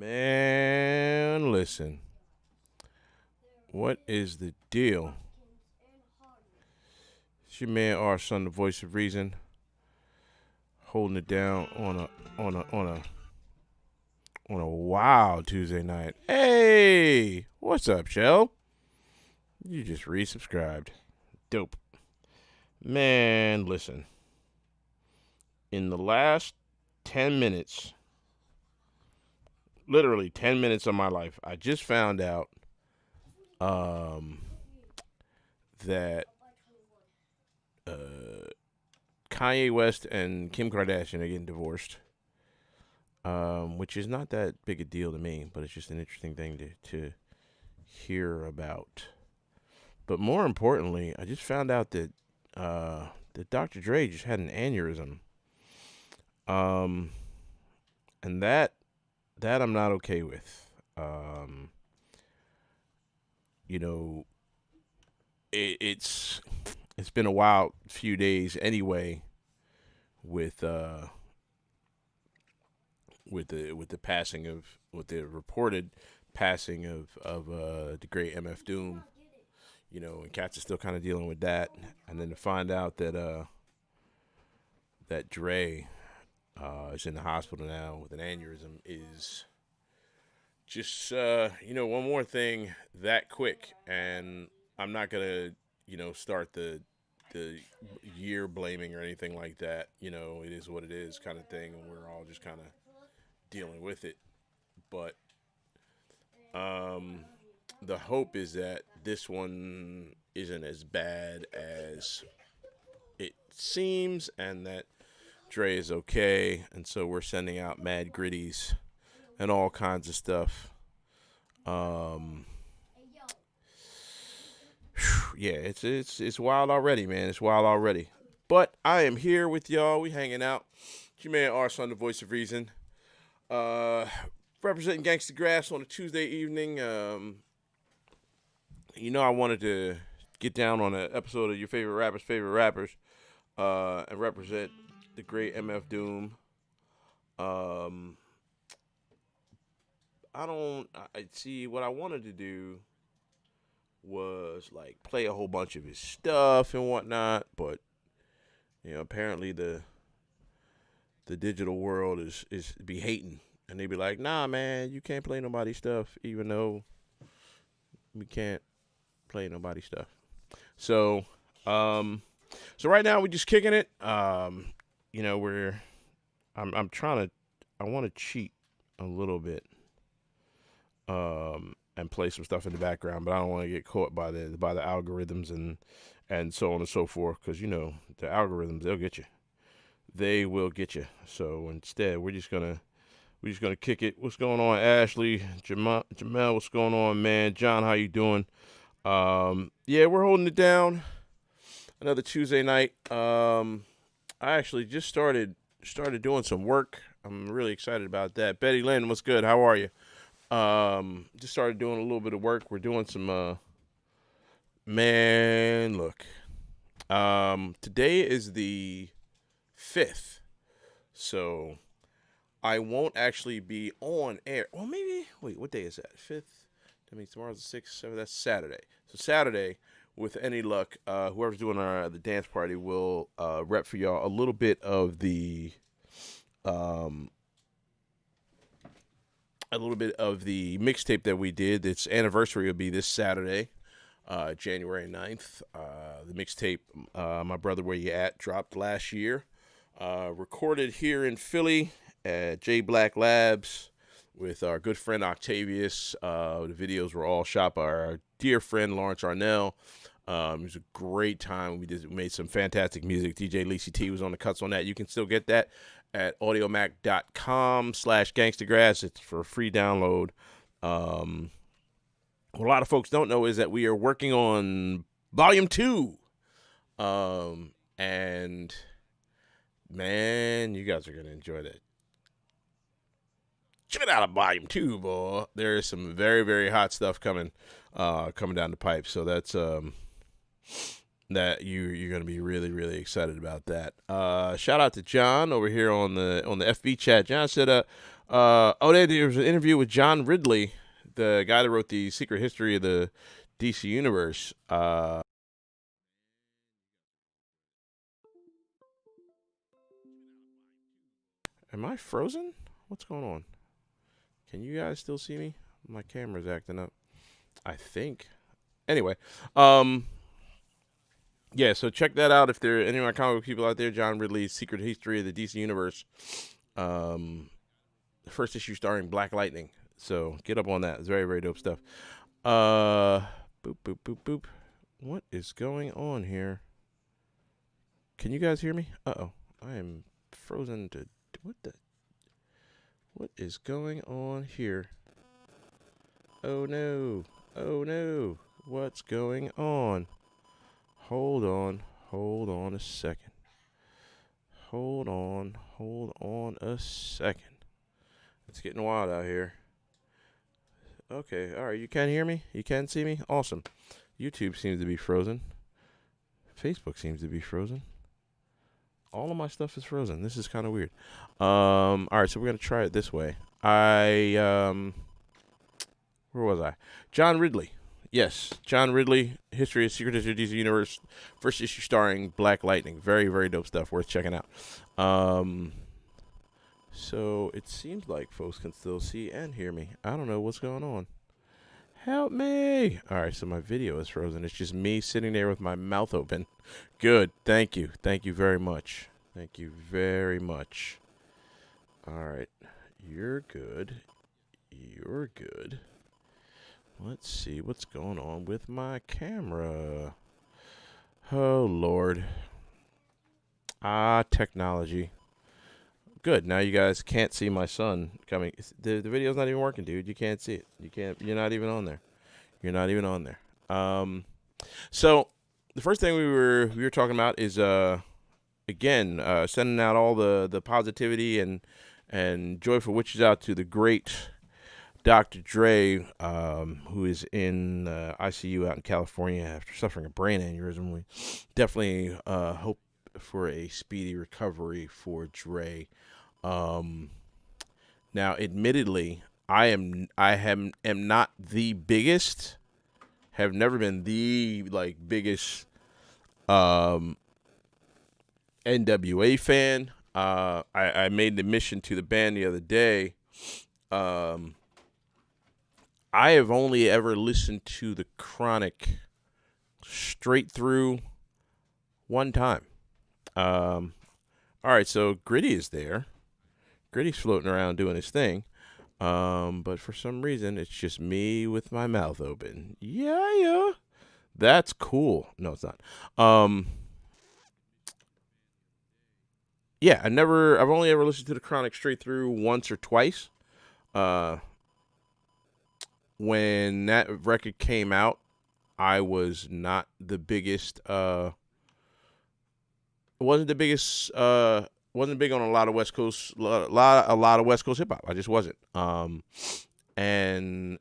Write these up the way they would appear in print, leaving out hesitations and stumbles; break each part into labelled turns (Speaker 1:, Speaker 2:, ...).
Speaker 1: Man, listen. What is the deal? It's your man R Son, the voice of reason, holding it down on a wild Tuesday night. Hey, what's up, Shell? You just resubscribed. Dope. Man, listen. In the last 10 minutes, literally 10 minutes of my life, I just found out um that Kanye West and Kim Kardashian are getting divorced, which is not that big a deal to me, but it's just an interesting thing to hear about. But more importantly, I just found out that Dr. Dre just had an aneurysm, um, and that I'm not okay with. You know, it's been a wild few days anyway with with the passing of with the reported passing of the great MF Doom. And cats are still kind of dealing with that, and then to find out that Dre is in the hospital now with an aneurysm is just one more thing that quick, and I'm not gonna start the year blaming or anything like that. It is what it is, kind of thing, and we're all just kind of dealing with it. But um, the hope is that this one isn't as bad as it seems, and that Dre is okay, and so we're sending out mad gritties and all kinds of stuff. Um, yeah, it's wild already, man. It's wild already. But I am here with y'all. We hanging out. It's your man R Son, the voice of reason. Uh, Representing Gangstagrass on a Tuesday evening. I wanted to get down on an episode of your favorite rappers, and represent the great MF Doom. Um, I see what I wanted to do was like play a whole bunch of his stuff and whatnot, but apparently the digital world is be hating, and they be like, nah, man, you can't play nobody's stuff, even though we can't play nobody's stuff. So, so right now we're just kicking it. We're I'm trying to I want to cheat a little bit, and play some stuff in the background, but I don't want to get caught by the algorithms and so on and so forth, because the algorithms, they'll get you. They will get you. So instead, we're just gonna kick it. What's going on, Ashley? Jamel, what's going on, man? John, how you doing? Yeah, we're holding it down. Another Tuesday night. I actually just started doing some work. I'm really excited about that. Betty Lynn, what's good? How are you? Just started doing a little bit of work. We're doing some man, look. Today is the 5th. So I won't actually be on air. Well, maybe. Wait, what day is that? 5th? That means tomorrow's the 6th, 7th. That's Saturday. So Saturday, with any luck, whoever's doing the dance party will rep for y'all a little bit of the um mixtape that we did. Its anniversary will be this Saturday, January 9th. The mixtape, My Brother Where You At, dropped last year. Recorded here in Philly at J Black Labs with our good friend Octavius. The videos were all shot by our dear friend Lawrence Arnell. It was a great time. We made some fantastic music. DJ Lacey T was on the cuts on that. You can still get that at audiomac.com/gangstagrass. It's for a free download. What a lot of folks don't know is that we are working on Volume 2. And man, you guys are going to enjoy that. Check it out of Volume 2, boy. There is some very, very hot stuff coming down the pipe. So that's that you're going to be really, really excited about that. Shout out to John over here on the FB chat. John said, There was an interview with John Ridley, the guy that wrote the Secret History of the DC Universe. Am I frozen? What's going on? Can you guys still see me? My camera's acting up, I think. Anyway, yeah, so check that out if there are any of my comic book people out there. John Ridley's Secret History of the DC Universe. The first issue starring Black Lightning. So get up on that. It's very, very dope stuff. Boop, boop, boop, boop. What is going on here? Can you guys hear me? Uh-oh. I am frozen to... What is going on here? Oh, no. Oh, no. What's going on? Hold on a second. Hold on a second. It's getting wild out here. Okay, all right, you can hear me? You can see me? Awesome. YouTube seems to be frozen. Facebook seems to be frozen. All of my stuff is frozen. This is kind of weird. All right, so we're going to try it this way. Where was I? John Ridley. Yes, John Ridley, History of Secret History of DC Universe, first issue starring Black Lightning. Very, very dope stuff. Worth checking out. So it seems like folks can still see and hear me. I don't know what's going on. Help me. All right, so my video is frozen. It's just me sitting there with my mouth open. Good. Thank you. Thank you very much. Thank you very much. All right. You're good. You're good. Let's see what's going on with my camera. Oh, Lord. Technology. Good. Now you guys can't see my son coming. The video's not even working, dude. You can't see it. You're not even on there. You're not even on there. So the first thing we were talking about is again sending out all the positivity and joyful wishes out to the great Dr. Dre, who is in ICU out in California after suffering a brain aneurysm. We definitely hope for a speedy recovery for Dre. Now, admittedly, I am not the biggest, have never been the biggest NWA fan. I made the mission to the band the other day. I have only ever listened to the Chronic straight through one time. All right, so Gritty is there. Gritty's floating around doing his thing. But for some reason, it's just me with my mouth open. Yeah. That's cool. No, it's not. Yeah, I've only ever listened to the Chronic straight through once or twice. When that record came out, I was not the biggest, wasn't big on a lot of West Coast, a lot of West Coast hip hop. I just wasn't. And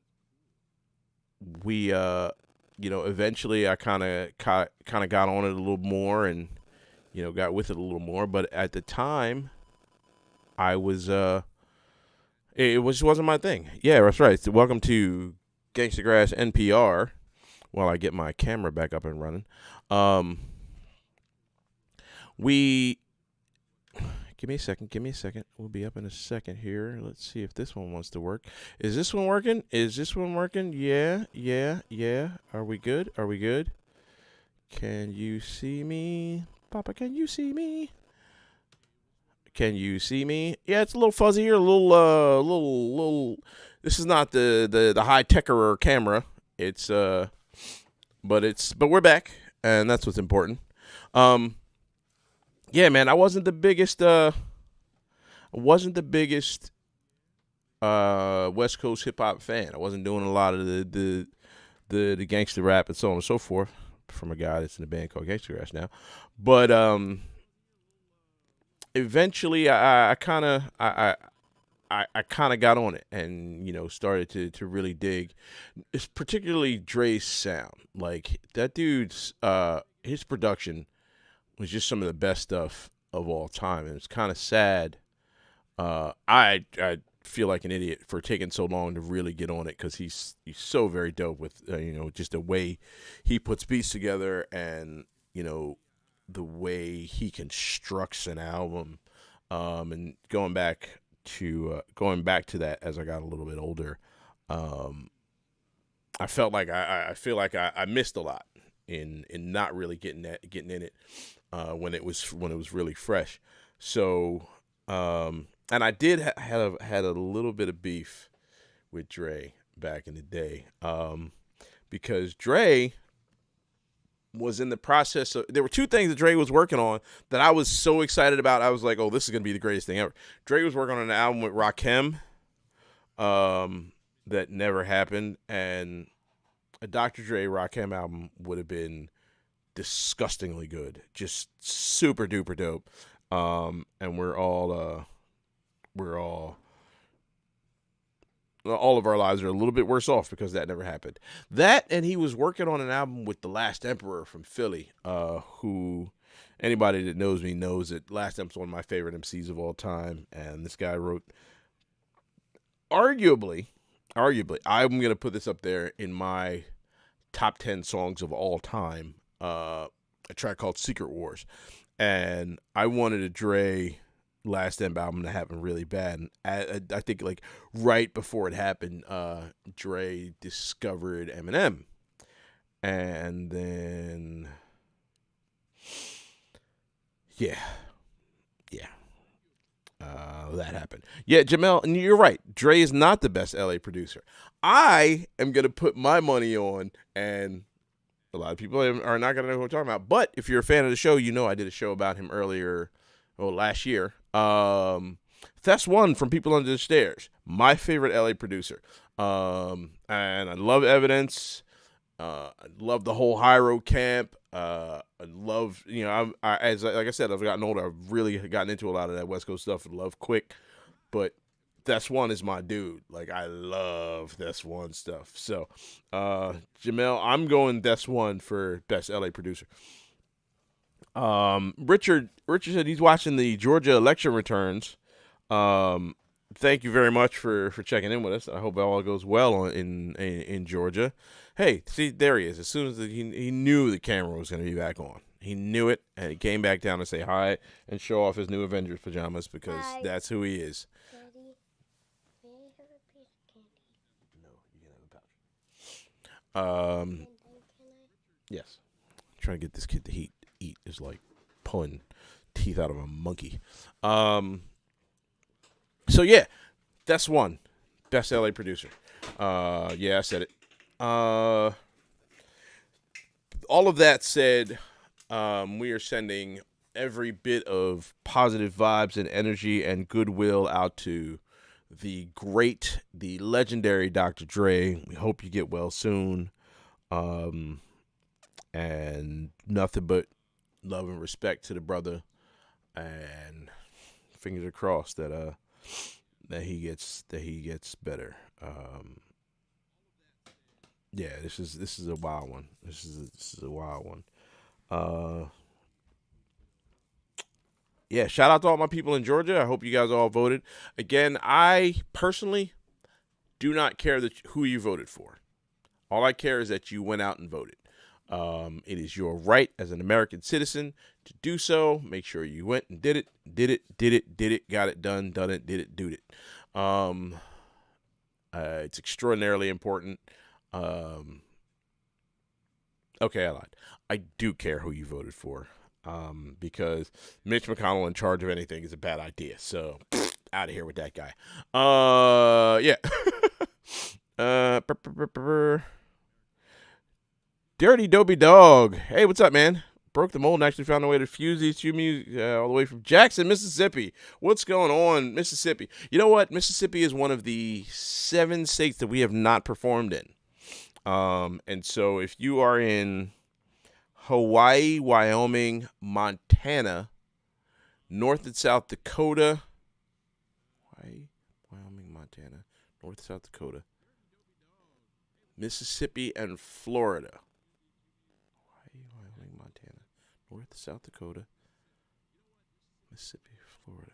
Speaker 1: we, eventually I kind of got on it a little more and, got with it a little more. But at the time, I was, it wasn't my thing. Yeah, that's right. So welcome to Gangstagrass NPR. While I get my camera back up and running, give me a second. We'll be up in a second here. Let's see if this one wants to work. Is this one working? Yeah. Are we good? Can you see me? Papa, can you see me? Yeah, it's a little fuzzier, a little. This is not the high techer camera. It's but we're back, and that's what's important. Yeah, man, I wasn't the biggest West Coast hip hop fan. I wasn't doing a lot of the gangster rap and so on and so forth from a guy that's in a band called Gangstagrass now. But eventually I kind of got on it and started to really dig. It's particularly Dre's sound. Like that dude's his production was just some of the best stuff of all time, and it's kind of sad. I feel like an idiot for taking so long to really get on it, because he's so very dope with just the way he puts beats together, and the way he constructs an album. And going back to that as I got a little bit older, I felt like I feel like I missed a lot in not really getting in it when it was really fresh. So and I did had a little bit of beef with Dre back in the day, because Dre was in the process of, there were two things that Dre was working on that I was so excited about. I was like, oh, this is gonna be the greatest thing ever. Dre was working on an album with Rakim, that never happened, and a Dr. Dre Rakim album would have been disgustingly good, just super duper dope. And we're all all of our lives are a little bit worse off because that never happened. That, and he was working on an album with The Last Emperor from Philly, who anybody that knows me knows that Last Emperor's one of my favorite MCs of all time, and this guy wrote arguably, I'm going to put this up there in my top 10 songs of all time, a track called Secret Wars. And I wanted a Dre Last Emp album to happen really bad. And I think like right before it happened, Dre discovered Eminem. And then, yeah. That happened. Yeah, Jamel, and you're right. Dre is not the best LA producer. I am going to put my money on, and a lot of people are not going to know who I'm talking about. But if you're a fan of the show, I did a show about him last year. That's one from People Under the Stairs. My favorite LA producer. And I love Evidence. I love the whole High Road Camp. I love, like I said, I've gotten older. I've really gotten into a lot of that West Coast stuff and love Quick. But That's One is my dude. Like, I love That's One stuff. So, Jamel, I'm going That's One for best LA producer. Richard said he's watching the Georgia election returns. Thank you very much for checking in with us. I hope it all goes well in Georgia. Hey, see, there he is. As soon as he knew the camera was going to be back on. He knew it, and he came back down to say hi and show off his new Avengers pajamas because that's who he is.
Speaker 2: Daddy, may I have a piece of candy?
Speaker 1: No, you can have a pouch.
Speaker 2: And then can I?
Speaker 1: Yes. Trying to get this kid to eat is like pulling teeth out of a monkey. So yeah, That's One, best LA producer. Yeah, I said it. All of that said, we are sending every bit of positive vibes and energy and goodwill out to the legendary Dr. Dre. We hope you get well soon. And nothing but love and respect to the brother, and fingers are crossed that he gets better. Yeah, this is a wild one. This is a wild one. Yeah, shout out to all my people in Georgia. I hope you guys all voted. Again, I personally do not care who you voted for. All I care is that you went out and voted. It is your right as an American citizen to do so. Make sure you went and did it, got it done, did it, do it. It's extraordinarily important. Okay, I lied. I do care who you voted for, because Mitch McConnell in charge of anything is a bad idea. So, out of here with that guy. Yeah. Dirty Dopey Dog. Hey, what's up, man? Broke the mold and actually found a way to fuse these two music all the way from Jackson, Mississippi. What's going on, Mississippi? You know what? Mississippi is one of the 7 states that we have not performed in. And so if you are in Hawaii, Wyoming, Montana, North and South Dakota, North and South Dakota, Mississippi, and Florida. Wyoming, Montana, North, South Dakota, Mississippi, Florida.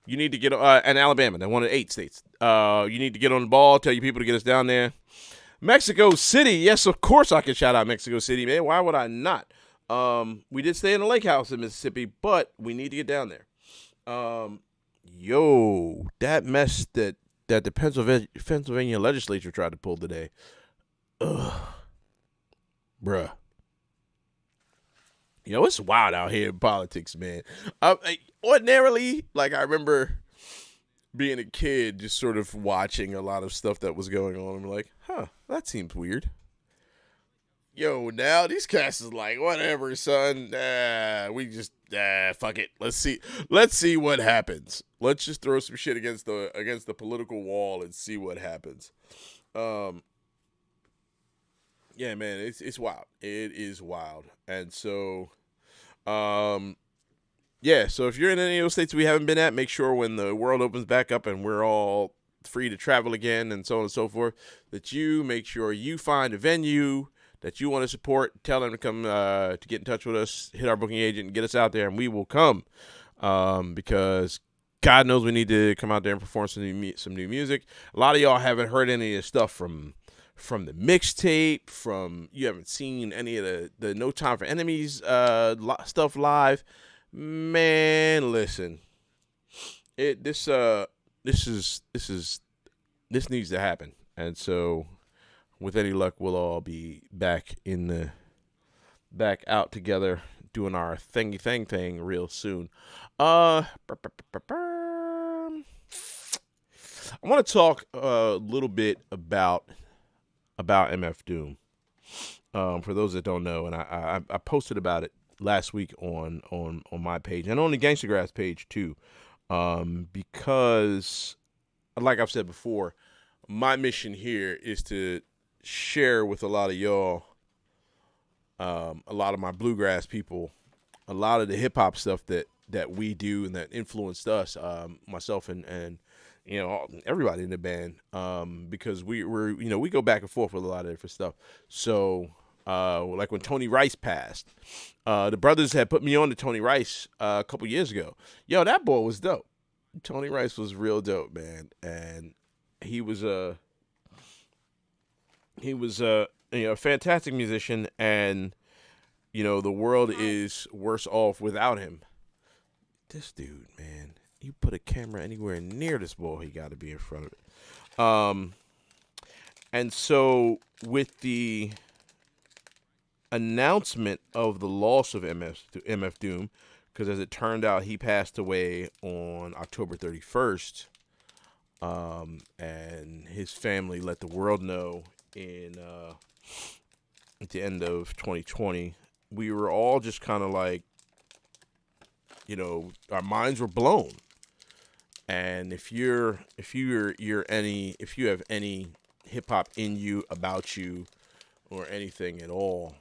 Speaker 1: You need to get and Alabama. They're one of the 8 states. You need to get on the ball. Tell your people to get us down there. Mexico City. Yes, of course I can shout out Mexico City, man. Why would I not? We did stay in the lake house in Mississippi, but we need to get down there. Yo, that mess that the Pennsylvania legislature tried to pull today. Ugh, bruh. It's wild out here in politics, man. Ordinarily, like I remember being a kid, just sort of watching a lot of stuff that was going on. I'm like, that seems weird. Yo, now these cats is like, whatever, son. We just fuck it. Let's see what happens. Let's just throw some shit against the political wall and see what happens. Yeah, man, it's wild. It is wild. And so, yeah, so if you're in any of those states we haven't been at, make sure when the world opens back up and we're all free to travel again and so on and so forth, that you make sure you find a venue that you want to support. Tell them to come to get in touch with us, hit our booking agent, and get us out there, and we will come because God knows we need to come out there and perform some new music. A lot of y'all haven't heard any of the stuff from the mixtape, you haven't seen any of the No Time for Enemies stuff live. Man, listen, this needs to happen, and so with any luck, we'll all be back out together doing our thing real soon. I want to talk a little bit about MF Doom. For those that don't know, and I posted about it last week on my page and on the Gangstagrass page too, because, like I've said before, my mission here is to share with a lot of y'all, a lot of my bluegrass people, a lot of the hip hop stuff that we do and that influenced us, myself and everybody in the band, because we go back and forth with a lot of different stuff. So like when Tony Rice passed, the brothers had put me on to Tony Rice a couple years ago. Yo, that boy was dope. Tony Rice was real dope, man, and he was a fantastic musician, and the world is worse off without him. This dude, man, you put a camera anywhere near this boy, he got to be in front of it. And so with the announcement of the loss of MF Doom, because as it turned out, he passed away on October 31st, and his family let the world know at the end of 2020. We were all just kind of like, our minds were blown. And if you have any hip hop in you, about you, or anything at all,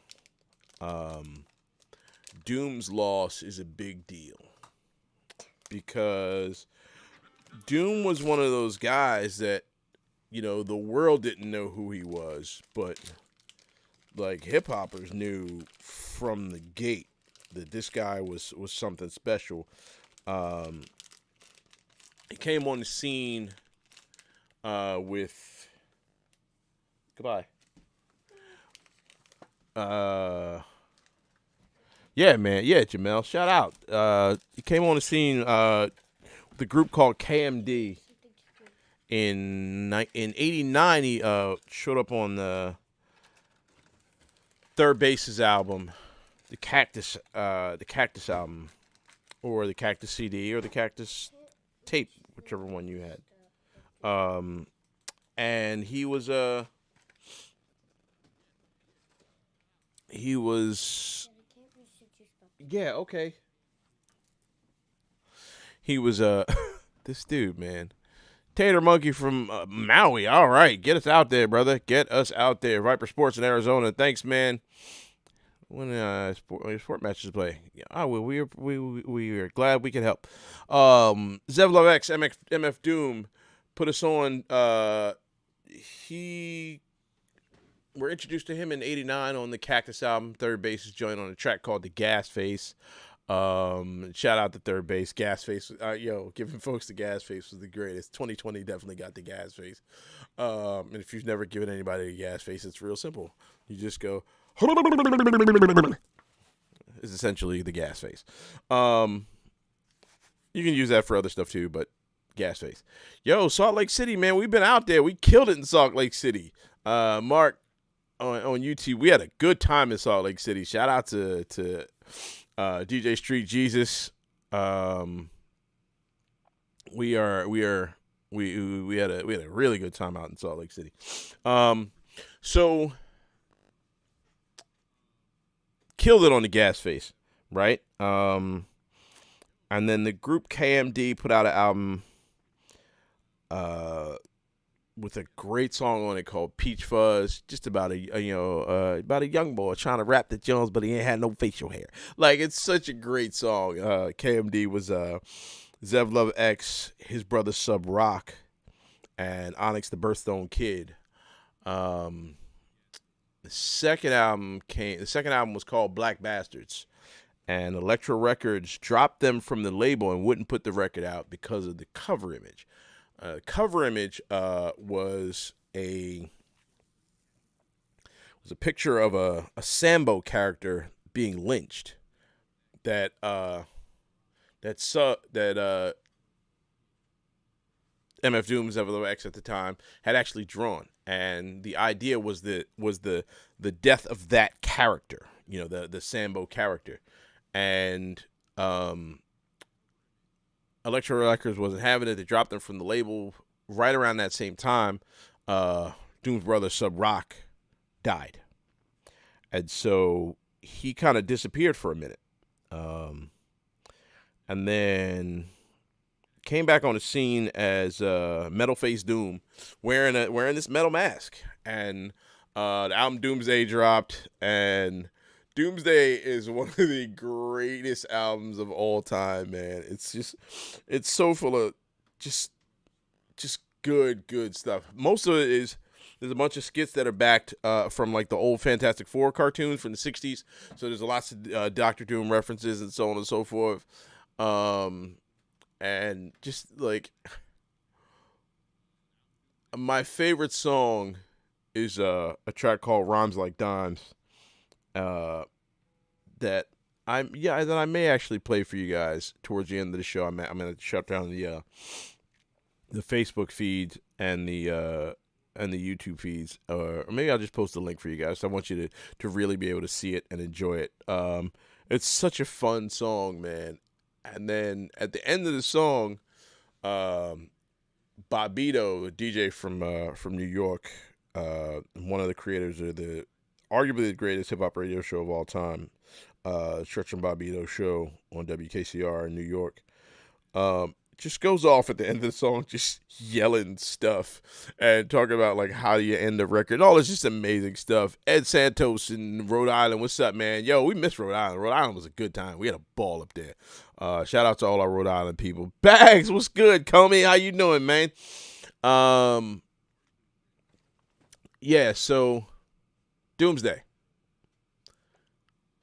Speaker 1: Doom's loss is a big deal, because Doom was one of those guys that, the world didn't know who he was, but like hip hoppers knew from the gate that this guy was something special. He came on the scene with goodbye. Yeah, man. Yeah, Jamel. Shout out. He came on the scene with a group called KMD in '89. He showed up on the Third Base's album, the Cactus album, or the Cactus CD, or the Cactus tape, whichever one you had. And he was yeah, okay. He was this dude, man. Tater Monkey from Maui. All right, get us out there, brother. Get us out there. Viper Sports in Arizona. Thanks, man. When sport matches play, yeah, we are glad we can help. Zevlov X MF Doom put us on. We're introduced to him in '89 on the Cactus album, Third Base's joint on a track called The Gas Face. Shout out to third base, gas face. Yo, giving folks the gas face was the greatest. 2020 definitely got the gas face. And if you've never given anybody a gas face, it's real simple. You just go. Is essentially the gas face. You can use that for other stuff too, but gas face. Yo, Salt Lake City, man, we've been out there. We killed it in Salt Lake City. Mark on YouTube, we had a good time in Salt Lake City. Shout out to DJ Street Jesus. We had a really good time out in Salt Lake City. So killed it on the gas face, right? And then the group KMD put out an album with a great song on it called Peach Fuzz, just about about a young boy trying to rap the Jones, but he ain't had no facial hair. Like, it's such a great song. KMD was Zev Love X, his brother Sub Rock, and Onyx the Birthstone Kid. The second album was called Black Bastards, and Elektra Records dropped them from the label and wouldn't put the record out because of the cover image. Cover image was a picture of a Sambo character being lynched that MF Doom's X at the time had actually drawn, and the idea was the death of that character, the Sambo character, and Elektra Records wasn't having it. They dropped them from the label. Right around that same time, Doom's brother Sub Rock died, and so he kind of disappeared for a minute, and then came back on the scene as Metal Face Doom, wearing this metal mask, and the album Doomsday dropped, and Doomsday is one of the greatest albums of all time, man. It's so full of just good stuff. Most of it is, there's a bunch of skits that are backed from like the old Fantastic Four cartoons from the 60s. So there's lots of Doctor Doom references and so on and so forth. And just like, my favorite song is a track called Rhymes Like Dimes. That I may actually play for you guys towards the end of the show. I'm gonna shut down the Facebook feed and the YouTube feeds, or maybe I'll just post a link for you guys. I want you to really be able to see it and enjoy it. It's such a fun song, man. And then at the end of the song, Bobito, a DJ from New York, one of the creators of arguably the greatest hip hop radio show of all time, Stretch and Bobito show on WKCR in New York, just goes off at the end of the song, just yelling stuff and talking about like how do you end the record. All this just amazing stuff. Ed Santos in Rhode Island, what's up, man? Yo, we miss Rhode Island. Rhode Island was a good time. We had a ball up there. Shout out to all our Rhode Island people. Bags, what's good, Comey? How you doing, man? Yeah, so Doomsday.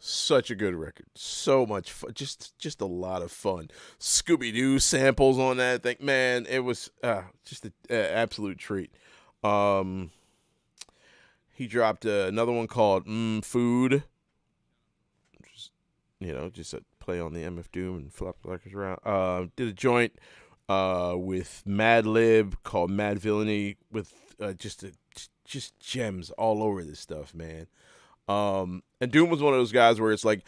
Speaker 1: Such a good record. So much fun. Just a lot of fun. Scooby-Doo samples on that thing. Man, it was just an absolute treat. He dropped another one called Food. Just a play on the MF Doom and flop the records around. Did a joint with Mad Lib called Mad Villainy with just gems all over this stuff, man. And Doom was one of those guys where it's like,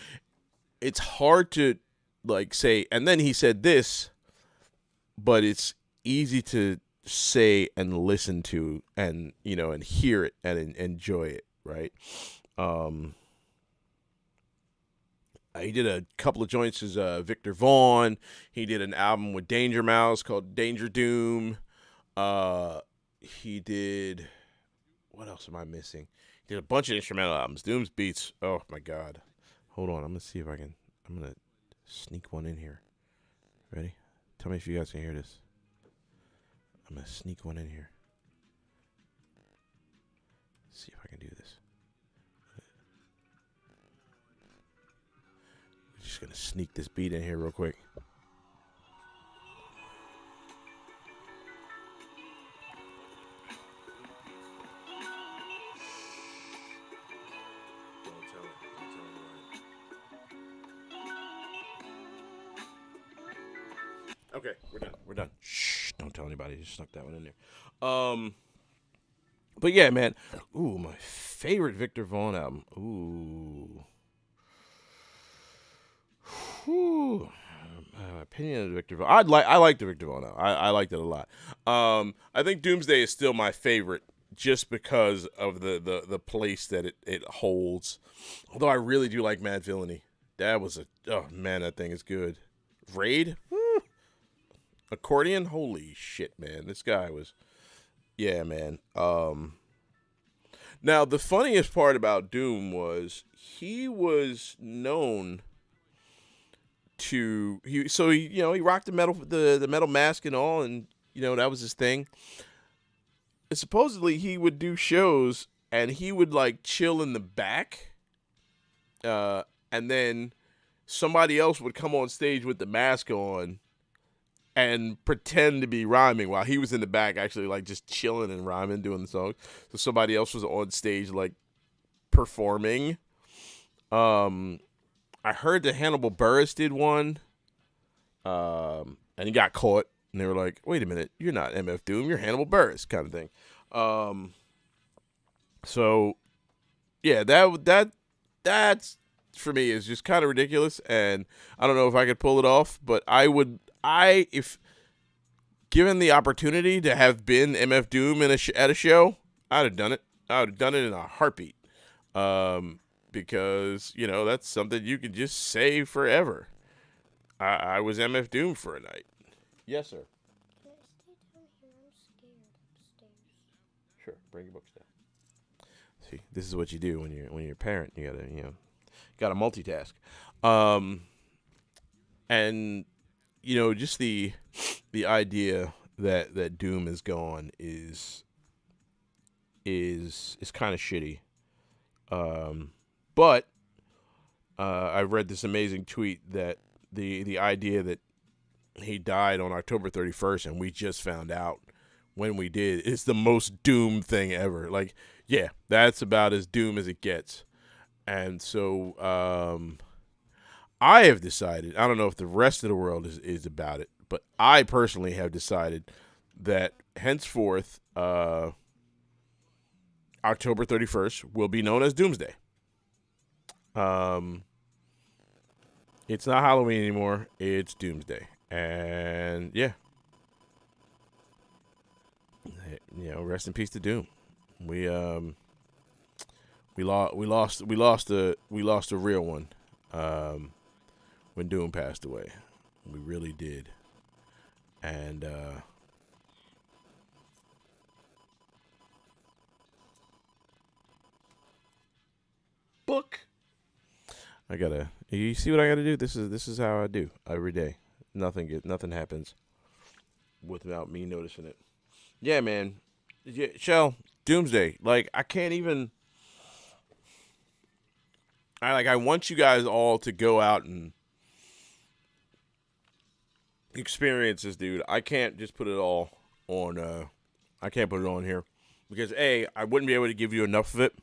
Speaker 1: it's hard to like say, and then he said this, but it's easy to say and listen to and, and hear it and enjoy it. Right. He did a couple of joints as Victor Vaughn. He did an album with Danger Mouse called Danger Doom. He did, what else am I missing? Did a bunch of instrumental albums. Doom's beats. Oh my God. Hold on. I'm gonna see if I'm gonna sneak one in here. Ready? Tell me if you guys can hear this. I'm gonna sneak one in here. See if I can do this. gonna sneak this beat in here real quick. Okay, we're done. We're done. Shh! Don't tell anybody. Just snuck that one in there. But yeah, man. Ooh, my favorite Victor Vaughn album. Ooh. Whew. My opinion of Victor Vaughn. I like the Victor Vaughn album. I liked it a lot. I think Doomsday is still my favorite just because of the place that it holds. Although I really do like Mad Villainy. That was oh man, that thing is good. Raid? Accordion? Holy shit, man. This guy was, yeah, man. Now the funniest part about Doom was he was known to he rocked the metal mask and all, and that was his thing. And supposedly he would do shows and he would like chill in the back, and then somebody else would come on stage with the mask on and pretend to be rhyming while he was in the back actually like just chilling and rhyming, doing the song. So somebody else was on stage like performing. I heard that Hannibal Buress did one, and he got caught, and they were like, wait a minute, you're not MF Doom, you're Hannibal Buress, kind of thing. So yeah, that's for me is just kind of ridiculous, and I don't know if I could pull it off, but if given the opportunity to have been MF Doom at a show, I'd have done it. I would have done it in a heartbeat. Because, that's something you can just say forever. I was MF Doom for a night. Yes, sir.
Speaker 2: Can I stay down here? I'm scared upstairs.
Speaker 1: Sure, bring your books down. See, this is what you do when you're a parent. You gotta multitask. And just the idea that Doom is gone is kind of shitty. But I read this amazing tweet that the idea that he died on October 31st and we just found out when we did is the most Doom thing ever. Like, yeah, that's about as Doom as it gets. And so I have decided, I don't know if the rest of the world is about it, but I personally have decided that henceforth October 31st will be known as Doomsday. It's not Halloween anymore. It's Doomsday. And yeah. Rest in peace to Doom. We lost a real one when Doom passed away. We really did. And book. You see what I gotta do? This is how I do every day. Nothing happens without me noticing it. Yeah, man. Yeah, Shell, Doomsday. Like, I can't even. I want you guys all to go out and experience this dude. I can't just put it all on. I can't put it on here because I wouldn't be able to give you enough of it.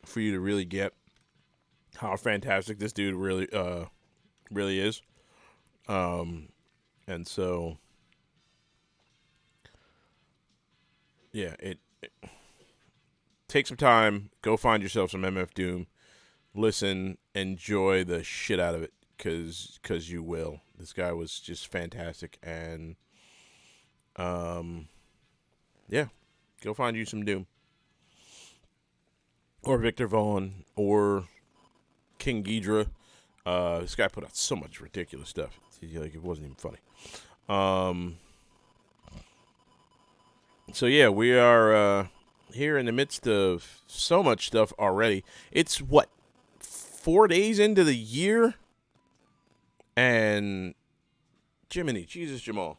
Speaker 1: For you to really get how fantastic this dude really is. And so, yeah, it take some time, go find yourself some MF Doom, listen, enjoy the shit out of it, cause you will. This guy was just fantastic, and yeah, go find you some Doom. Or Victor Vaughn, or King Ghidra. This guy put out so much ridiculous stuff. Like, it wasn't even funny. So yeah, we are here in the midst of so much stuff already. It's 4 days into the year, and Jiminy, Jesus Jamal.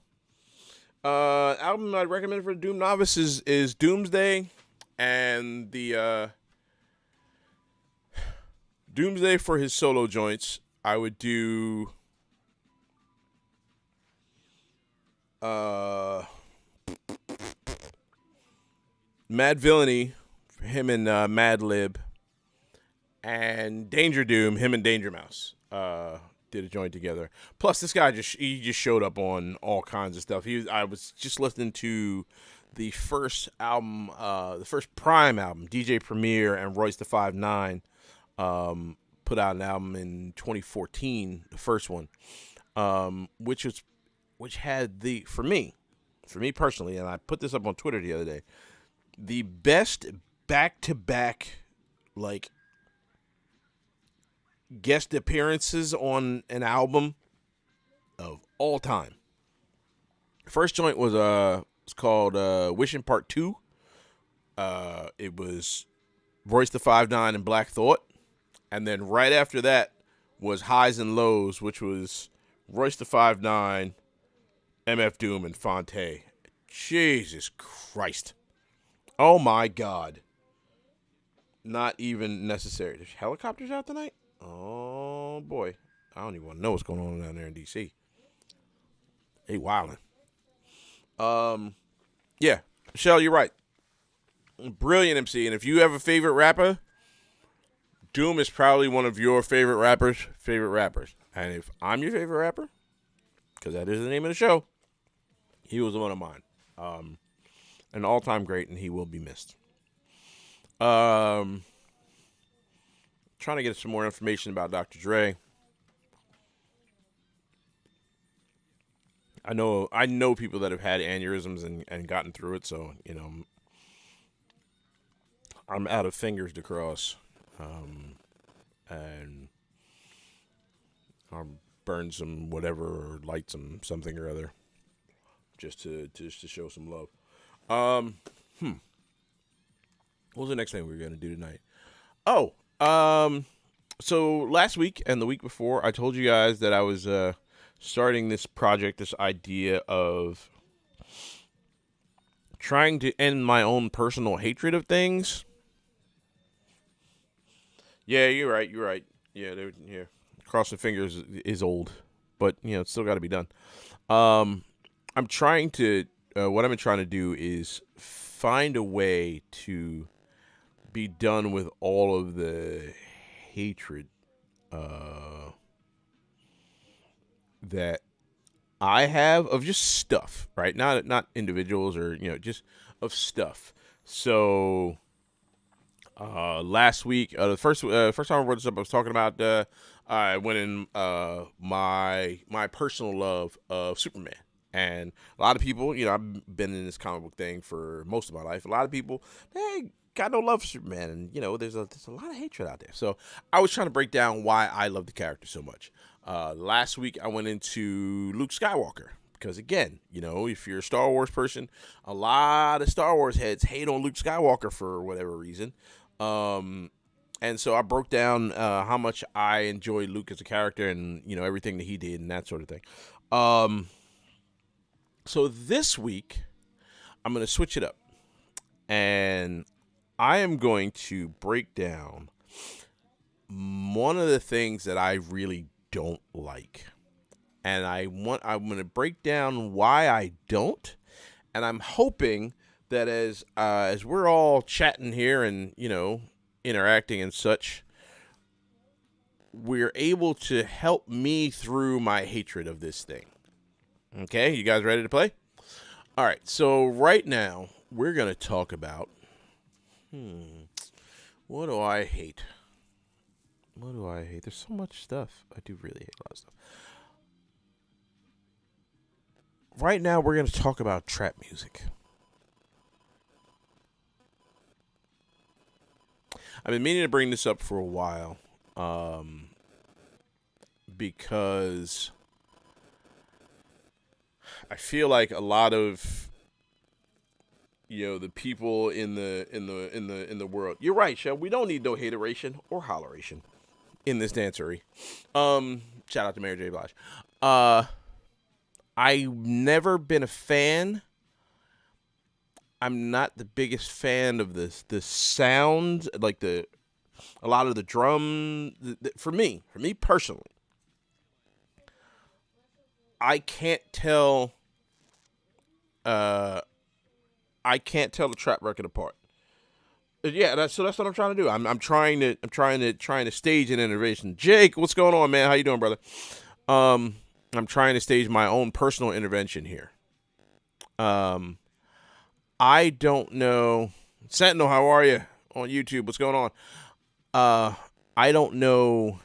Speaker 1: Album I'd recommend for Doom novice is Doomsday, and the Doomsday for his solo joints, I would do Mad Villainy for him and Mad Lib, and Danger Doom, him and Danger Mouse did a joint together. Plus, this guy just showed up on all kinds of stuff. I was just listening to the first album, the first Prime album, DJ Premier and Royce the 5'9", put out an album in 2014, the first one, which had for me personally, and I put this up on Twitter the other day, the best back-to-back like guest appearances on an album of all time. First joint was it's called Wishing Part 2. It was Royce the 5'9" and Black Thought. And then right after that was Highs and Lows, which was Royce the 5'9", MF Doom, and Fonte. Jesus Christ. Oh my God. Not even necessary. There's helicopters out tonight? Oh boy. I don't even want to know what's going on down there in DC. Hey, wildin'. Yeah. Michelle, you're right. Brilliant MC. And if you have a favorite rapper, Doom is probably one of your favorite rappers. And if I'm your favorite rapper, because that is the name of the show, he was one of mine. An all-time great, and he will be missed. Trying to get some more information about Dr. Dre. I know people that have had aneurysms and gotten through it, so, you know, I'm out of fingers to cross. And I'll burn some whatever or light something or other just to show some love. What was the next thing we were going to do tonight? So last week and the week before, I told you guys that I was starting this project, this idea of trying to end my own personal hatred of things. Yeah, you're right. Yeah, crossing fingers is old, but, you know, it's still got to be done. What I've been trying to do is find a way to be done with all of the hatred that I have of just stuff, right? Not individuals or, you know, just of stuff. So last week, the first time I wrote this up, I was talking about I went in my personal love of Superman. And a lot of people, you know, I've been in this comic book thing for most of my life. A lot of people, they got no love for Superman, and, you know, there's a lot of hatred out there. So I was trying to break down why I love the character so much. Last week I went into Luke Skywalker because, again, you know, if you're a Star Wars person, a lot of Star Wars heads hate on Luke Skywalker for whatever reason. And so I broke down how much I enjoy Luke as a character and, you know, everything that he did and that sort of thing. So this week, I'm going to switch it up, and I am going to break down one of the things that I really don't like, and I'm going to break down why I don't, and I'm hoping that as we're all chatting here and, you know, interacting and such, we're able to help me through my hatred of this thing. Okay, you guys ready to play? All right, so right now, we're going to talk about, what do I hate? There's so much stuff. I do really hate a lot of stuff. Right now, we're going to talk about trap music. I've been meaning to bring this up for a while, because I feel like a lot of, you know, the people in the world. You're right, Shell. We don't need no hateration or holleration in this dancery. Shout out to Mary J. Blige. I've never been a fan. I'm not the biggest fan of the sound, like the a lot of the drum. For me personally, I can't tell. Uh, I can't tell the trap record apart. Yeah, that's what I'm trying to do. I'm trying to stage an innovation. Jake, what's going on, man? How you doing, brother? Um, I'm trying to stage my own personal intervention here. Um, I don't know. Sentinel, how are you on YouTube? What's going on? Uh, I don't know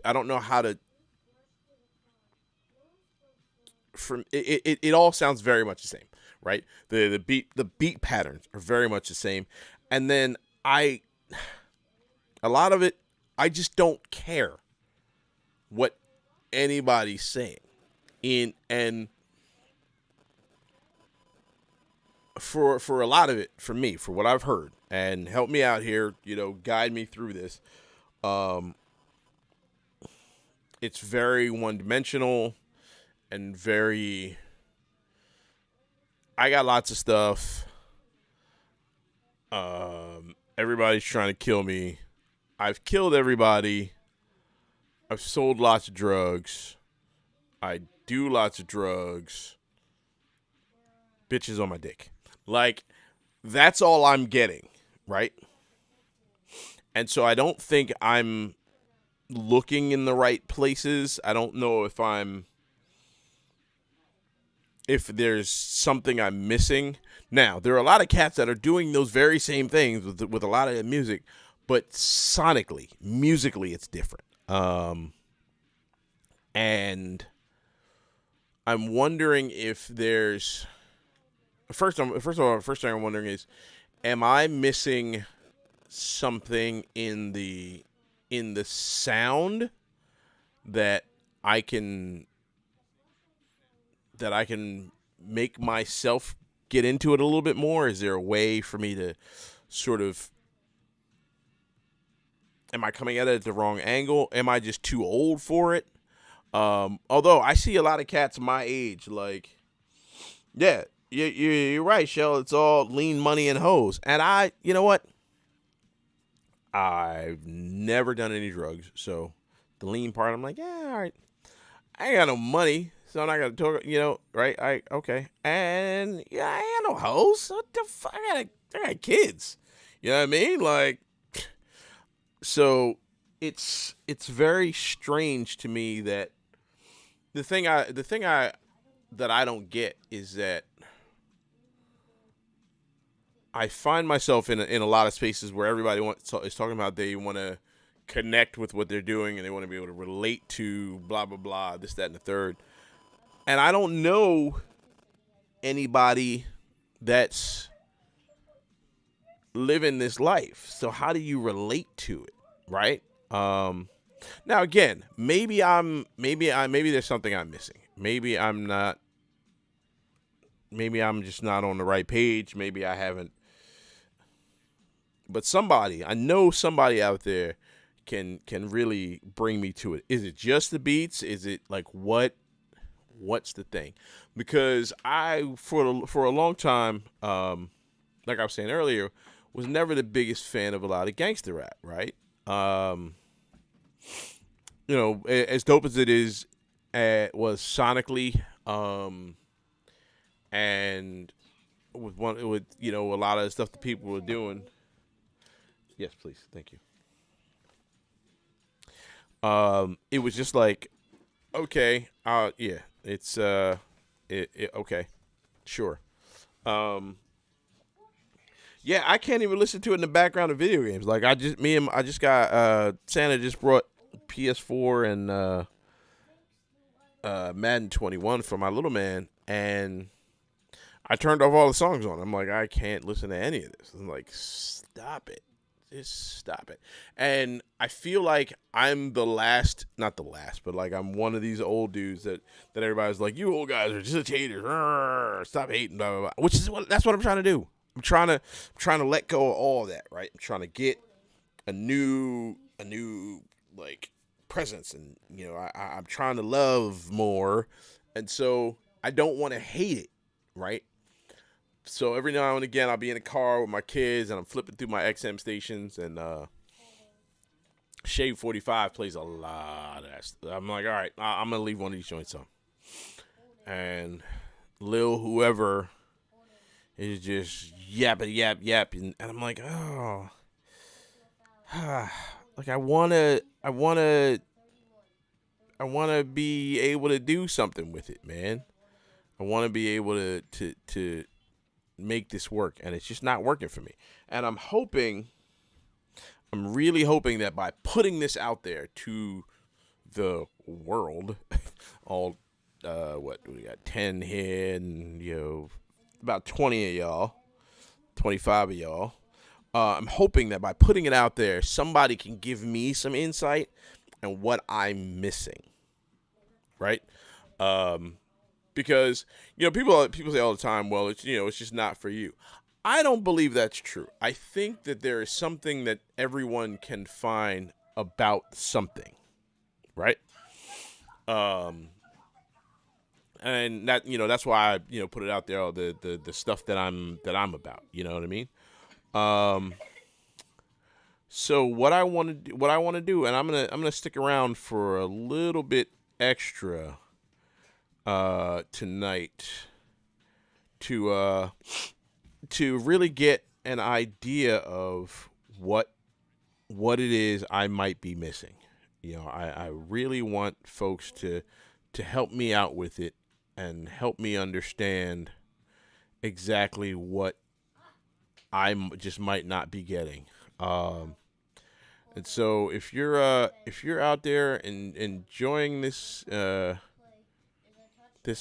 Speaker 1: I don't know how to. From it all sounds very much the same, right? The beat patterns are very much the same, and then I a lot of it I just don't care what anybody's saying in and for a lot of it, for me, for what I've heard, and help me out here, guide me through this. um it's very one dimensional and very, I got lots of stuff. Everybody's trying to kill me. I've killed everybody. I've sold lots of drugs. I do lots of drugs. Bitches on my dick. Like, that's all I'm getting, right? And so I don't think I'm looking in the right places. I don't know if there's something I'm missing. Now, there are a lot of cats that are doing those very same things with a lot of music, but sonically, musically, it's different. And I'm wondering if there's first of all, first thing I'm wondering is, am I missing something in the sound that I can that I can make myself get into it a little bit more? Is there a way for me to sort of, am I coming at it at the wrong angle? Am I just too old for it? Although I see a lot of cats my age, like, yeah, you're right, Shell. It's all lean money and hoes. And you know what? I've never done any drugs, so the lean part, I'm like, yeah, all right. I ain't got no money, so I'm not gonna talk. Right? Okay. And yeah, I ain't got no hoes. What the fuck? I got kids. You know what I mean? Like, so it's very strange to me that the thing I that I don't get is that I find myself in a lot of spaces where everybody is talking about they want to connect with what they're doing and they want to be able to relate to blah blah blah, this, that, and the third. And I don't know anybody that's living this life. So how do you relate to it, right? Now again, maybe there's something I'm missing. Maybe I'm not. Maybe I'm just not on the right page. Maybe I haven't. But I know somebody out there can really bring me to it. Is it just the beats? Is it like what's the thing? Because I for a long time, like I was saying earlier, was never the biggest fan of a lot of gangster rap, right? As dope as it is, was sonically, and with a lot of the stuff that people were doing. Yes, please, thank you. It was just like, okay, yeah, it's okay, sure. Um, yeah, I can't even listen to it in the background of video games. Like I just got Santa just brought PS4 and Madden 21 for my little man, and I turned off all the songs on. I'm like, I can't listen to any of this. I'm like, stop it. Just stop it. And I feel like I'm not the last, but like I'm one of these old dudes that everybody's like, you old guys are just haters. Stop hating, blah, blah, blah. That's what I'm trying to do. I'm trying to let go of all of that, right? I'm trying to get a new like presence, and I'm trying to love more, and so I don't want to hate it, right? So every now and again, I'll be in the car with my kids and I'm flipping through my XM stations, and Shade 45 plays a lot of that stuff. I'm like, all right, I'm gonna leave one of these joints on, and Lil whoever is just yapping, and I'm like, oh, like I wanna be able to do something with it, man. I want to be able to make this work, and it's just not working for me. And I'm really hoping that by putting this out there to the world, all what do we got, 10 here, and about 20 of y'all, 25 of y'all. I'm hoping that by putting it out there, somebody can give me some insight and what I'm missing, right? Because people say all the time, well, it's just not for you. I don't believe that's true. I think that there is something that everyone can find about something, right? And that's why I put it out there, all the stuff that I'm about. You know what I mean? So what I want to do, and I'm gonna stick around for a little bit extra tonight to really get an idea of what it is I might be missing. I really want folks to help me out with it and help me understand exactly what just might not be getting. And so if you're out there and enjoying this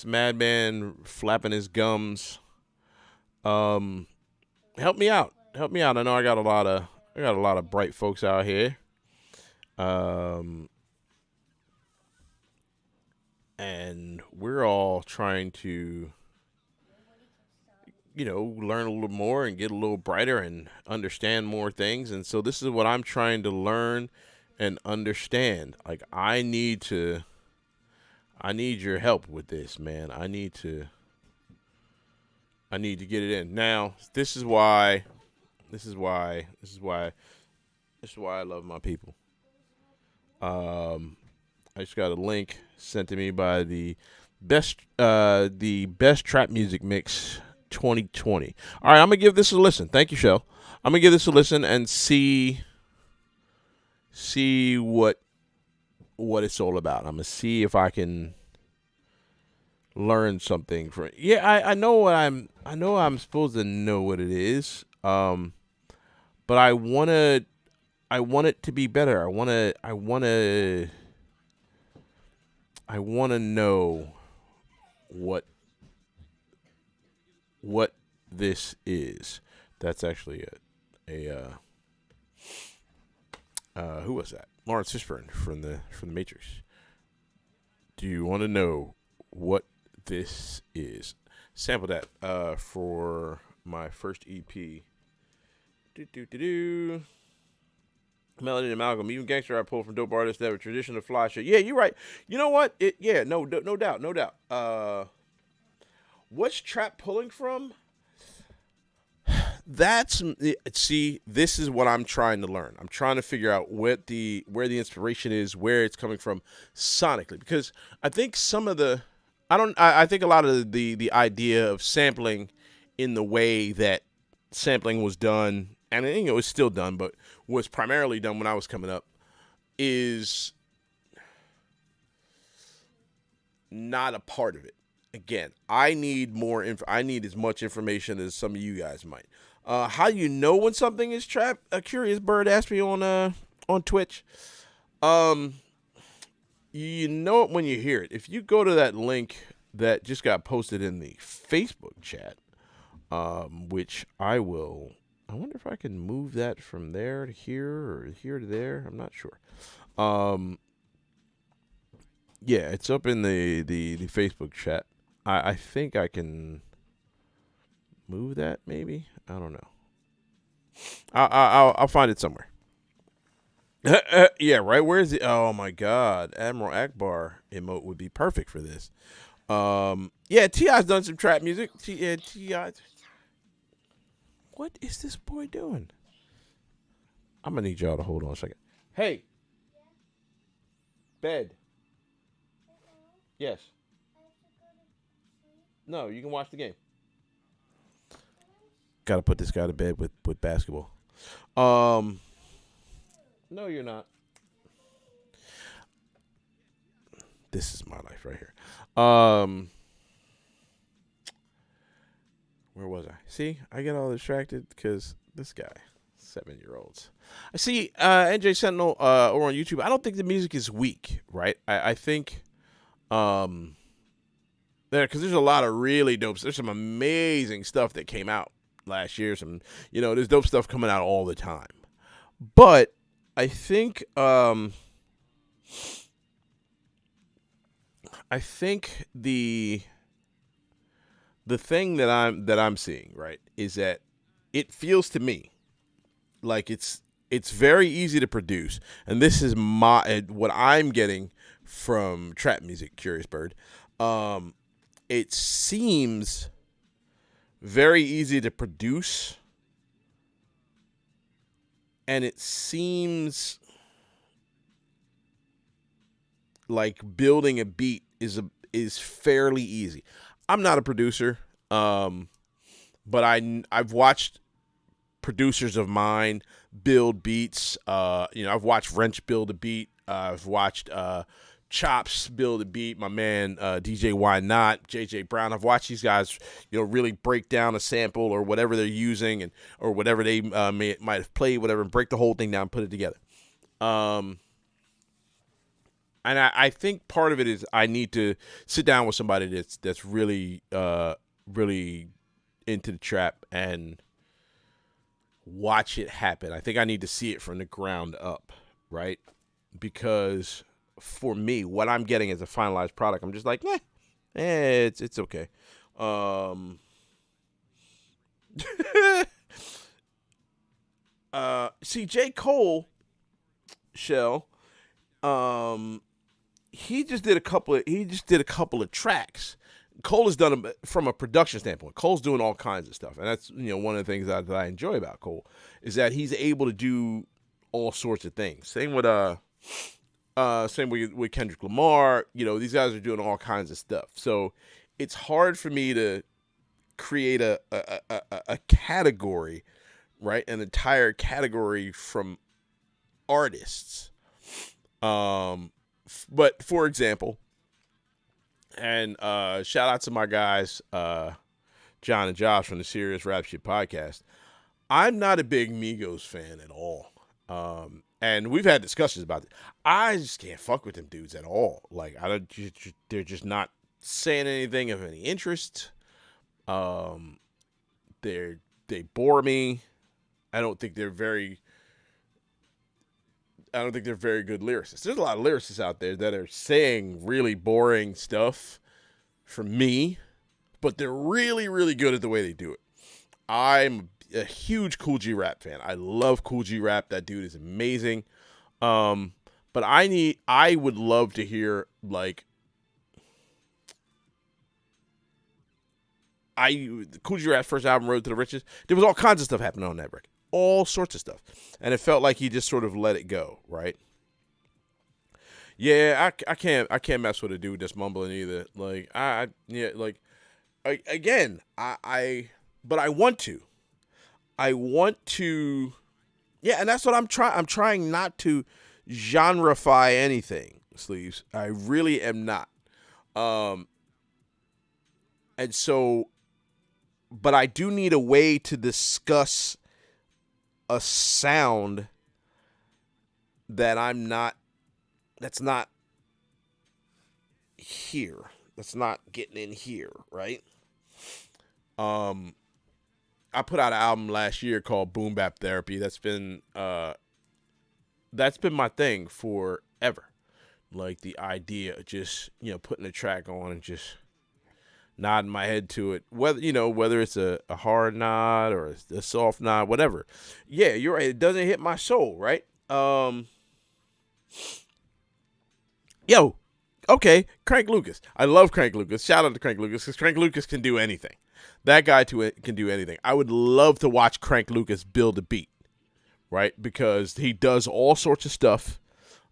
Speaker 1: madman flapping his gums, help me out. Help me out. I know I got a lot of bright folks out here. And we're all trying to learn a little more and get a little brighter and understand more things. And so this is what I'm trying to learn and understand. Like I need your help with this, man. I need to get it in. Now, this is why I love my people. I just got a link sent to me by the best trap music mix 2020. All right, I'm gonna give this a listen. Thank you, Shell. I'm gonna give this a listen and see what it's all about. I'm gonna see if I can learn something from it. Yeah, I know I'm supposed to know what it is. But I want it to be better. I want to know what this is. That's actually a who was that? Lawrence Fishburne from the Matrix. Do you want to know what this is? Sample that for my first EP. Melody and Amalgam, even gangster I pulled from dope artists that were traditional fly shit. Yeah, you're right. You know what? No doubt. What's trap pulling from? This is what I'm trying to learn. I'm trying to figure out where the inspiration is, where it's coming from sonically, because I think I think a lot of the idea of sampling in the way that sampling was done, and it's still done, but was primarily done when I was coming up, is not a part of it. Again, I need more I need as much information as some of you guys might. How do you know when something is trap? A curious bird asked me on Twitch. You know it when you hear it. If you go to that link that just got posted in the Facebook chat, which I wonder if I can move that from there to here or here to there. I'm not sure. Yeah, it's up in the Facebook chat. I think I can move that, maybe. I don't know. I'll find it somewhere. Yeah, right. Where is it? Oh my God, Admiral Akbar emote would be perfect for this. Yeah, T.I.'s done some trap music. T.I. What is this boy doing? I'm gonna need y'all to hold on a second. Hey, bed. Yes. No, you can watch the game. Got to put this guy to bed with basketball. Um, no, you're not. This is my life right here. Where was I? See, I get all distracted because this guy, 7-year-olds. I see NJ Sentinel over on YouTube. I don't think the music is weak, right? I think there, because there's a lot of really dope. There's some amazing stuff that came out last year. There's dope stuff coming out all the time. But I think the thing that I'm seeing, right, is that it feels to me like it's very easy to produce, and this is what I'm getting from trap music. Curious Bird, it seems very easy to produce, and it seems like building a beat is fairly easy. I'm not a producer, but I've watched producers of mine build beats. I've watched Wrench build a beat. I've watched Chops build a beat. My man DJ Why Not, JJ Brown. I've watched these guys, really break down a sample or whatever they're using or whatever they might have played, whatever, and break the whole thing down, and put it together. And I think part of it is I need to sit down with somebody that's really really into the trap and watch it happen. I think I need to see it from the ground up, right? Because for me, what I'm getting as a finalized product, I'm just like, it's okay. See, J. Cole, Shell, he just did a couple of tracks. Cole has done them from a production standpoint. Cole's doing all kinds of stuff, and that's one of the things that I enjoy about Cole is that he's able to do all sorts of things. Same with Kendrick Lamar. These guys are doing all kinds of stuff. So it's hard for me to create a category, right? An entire category from artists. But for example, and shout out to my guys, John and Josh from the Serious Rap Shit podcast. I'm not a big Migos fan at all. And we've had discussions about it. I just can't fuck with them dudes at all. Like, they're just not saying anything of any interest. They bore me. I don't think they're very good lyricists. There's a lot of lyricists out there that are saying really boring stuff for me, but they're really, really good at the way they do it. I'm a huge Cool G Rap fan. I love Cool G Rap. That dude is amazing. But I would love to hear, like, Cool G Rap's first album, Road to the Riches, there was all kinds of stuff happening on that record. All sorts of stuff. And it felt like he just sort of let it go, right? Yeah, I can't mess with a dude that's mumbling either. Like, but I want to. Yeah, and that's what I'm trying. I'm trying not to genreify anything, Sleeves. I really am not. And so, but I do need a way to discuss a sound that's not here. That's not getting in here, right? I put out an album last year called Boom Bap Therapy. That's been my thing forever. Like, the idea of just, putting a track on and just nodding my head to it, whether it's a hard nod or a soft nod, whatever. Yeah, you're right. It doesn't hit my soul, right? Okay, Crank Lucas. I love Crank Lucas. Shout out to Crank Lucas, because Crank Lucas can do anything. That guy can do anything. I would love to watch Crank Lucas build a beat, right? Because he does all sorts of stuff.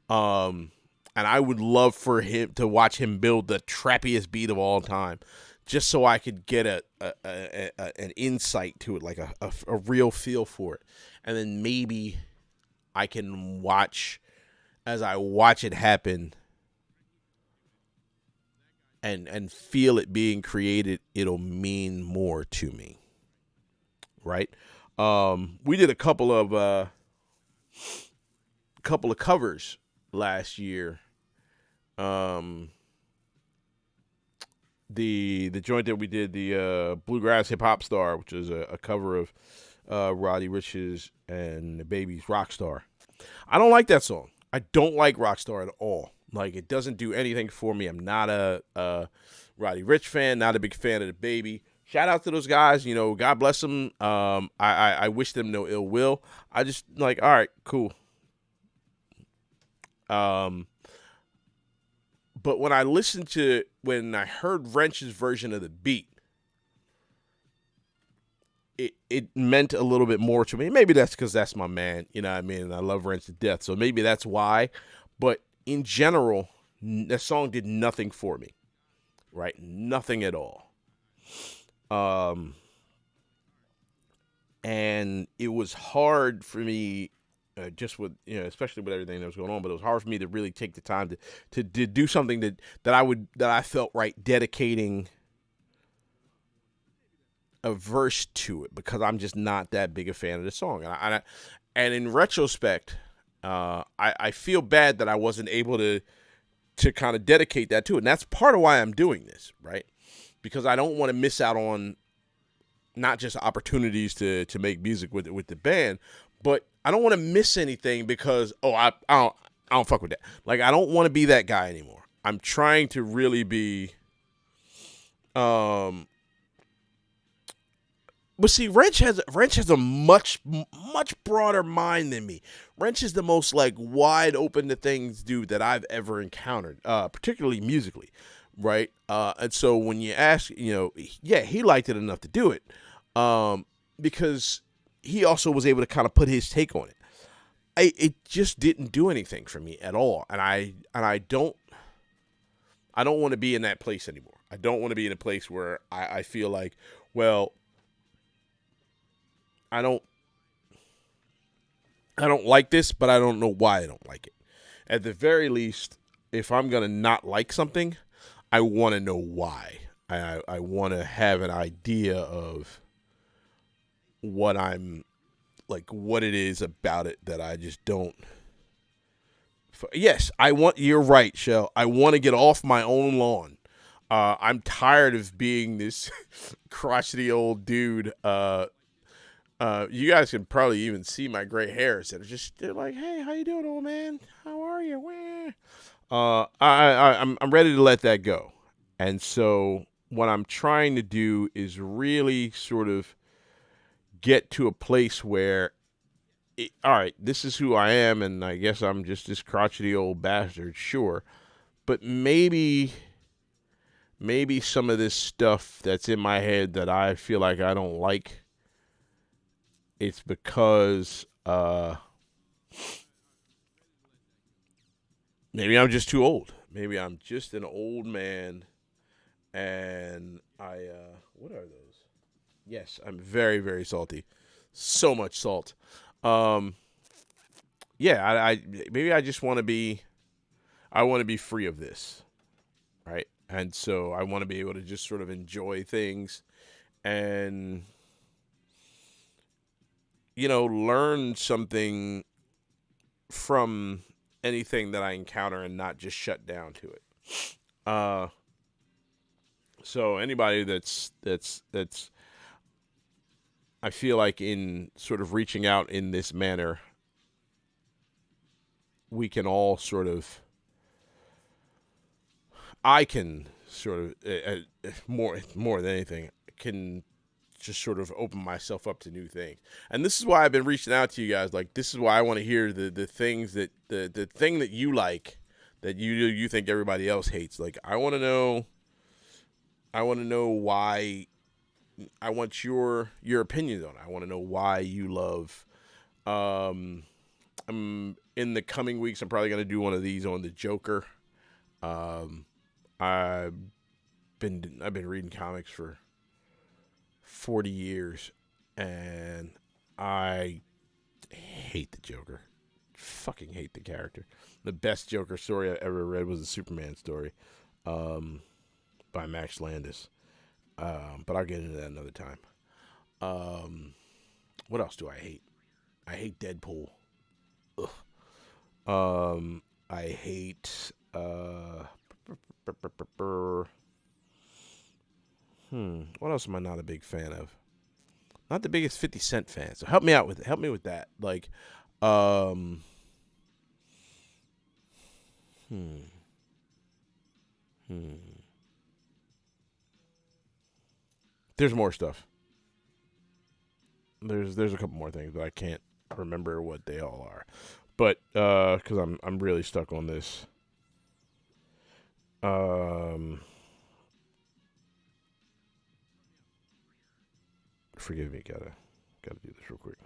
Speaker 1: And I would love for him to watch him build the trappiest beat of all time, just so I could get an insight to it, like a real feel for it. And then maybe I can watch, as I watch it happen and feel it being created, it'll mean more to me, right? We did a couple of covers last year. The joint that we did, the Bluegrass Hip Hop Star, which is a cover of Roddy Ricch's and the Baby's Rockstar. I don't like that song. I don't like Rockstar at all. Like, it doesn't do anything for me. I'm not a Roddy Ricch fan, not a big fan of the Baby. Shout out to those guys. You know, God bless them. I wish them no ill will. I just, like, all right, cool. But when I heard Wrench's version of the beat, it meant a little bit more to me. Maybe that's because that's my man, you know what I mean? And I love Wrench to death, so maybe that's why. But in general, the song did nothing for me, right? Nothing at all. And it was hard for me, just with, you know, especially with everything that was going on. But it was hard for me to really take the time to do something that I felt right dedicating a verse to it, because I'm just not that big a fan of the song. And in retrospect, I feel bad that I wasn't able to kind of dedicate that to it. And that's part of why I'm doing this, right? Because I don't want to miss out on not just opportunities to make music with the band, but I don't want to miss anything because, I don't fuck with that. Like, I don't want to be that guy anymore. I'm trying to really be, but see, Wrench has a much broader mind than me. Wrench is the most, like, wide open to things dude that I've ever encountered, particularly musically, right? And so when you ask, you know, yeah, he liked it enough to do it, because he also was able to kind of put his take on it. It just didn't do anything for me at all, and I don't want to be in that place anymore. I don't want to be in a place where I feel like, well, I don't like this, but I don't know why I don't like it. At the very least, if I'm gonna not like something, I want to know why. I want to have an idea of what what it is about it that I just don't. Yes, you're right, Shell. I want to get off my own lawn. I'm tired of being this crotchety old dude. You guys can probably even see my gray hairs that are they're like, hey, how you doing, old man? How are you? I'm ready to let that go. And so what I'm trying to do is really sort of get to a place where, all right, this is who I am, and I guess I'm just this crotchety old bastard, sure. But maybe some of this stuff that's in my head that I feel like I don't like, it's because maybe I'm just too old. Maybe I'm just an old man, and what are those? Yes, I'm very, very salty. So much salt. Yeah, I maybe I just want to be. I want to be free of this, right? And so I want to be able to just sort of enjoy things, and learn something from anything that I encounter, and not just shut down to it. So anybody that's I feel like in sort of reaching out in this manner, we can all sort of, I can sort of, more than anything, can just sort of open myself up to new things. And this is why I've been reaching out to you guys. Like, this is why I want to hear the things that, the thing that you like, that you think everybody else hates. Like, I want to know why your opinions on it. I want to know why you love. In the coming weeks, I'm probably gonna do one of these on the Joker. Um, I've been reading comics for 40 years, and I hate the Joker. Fucking hate the character. The best Joker story I ever read was the Superman story, by Max Landis. But I'll get into that another time. What else do I hate? I hate Deadpool. Ugh. I hate. What else am I not a big fan of? Not the biggest 50 Cent fan. So help me out with it. Help me with that. Like, um, hmm, hmm. There's more stuff. There's a couple more things, but I can't remember what they all are. But because I'm really stuck on this. Forgive me, gotta do this real quick.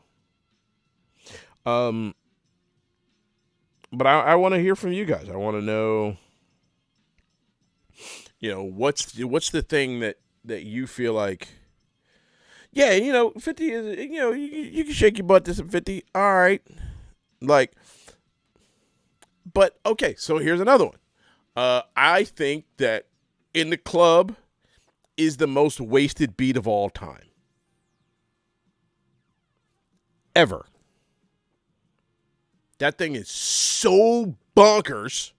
Speaker 1: But I want to hear from you guys. I want to know, what's the thing that you feel like, yeah, 50 is, you can shake your butt to some 50. All right. Like, but okay, so here's another one. I think that In the Club is the most wasted beat of all time. Ever. That thing is so bonkers.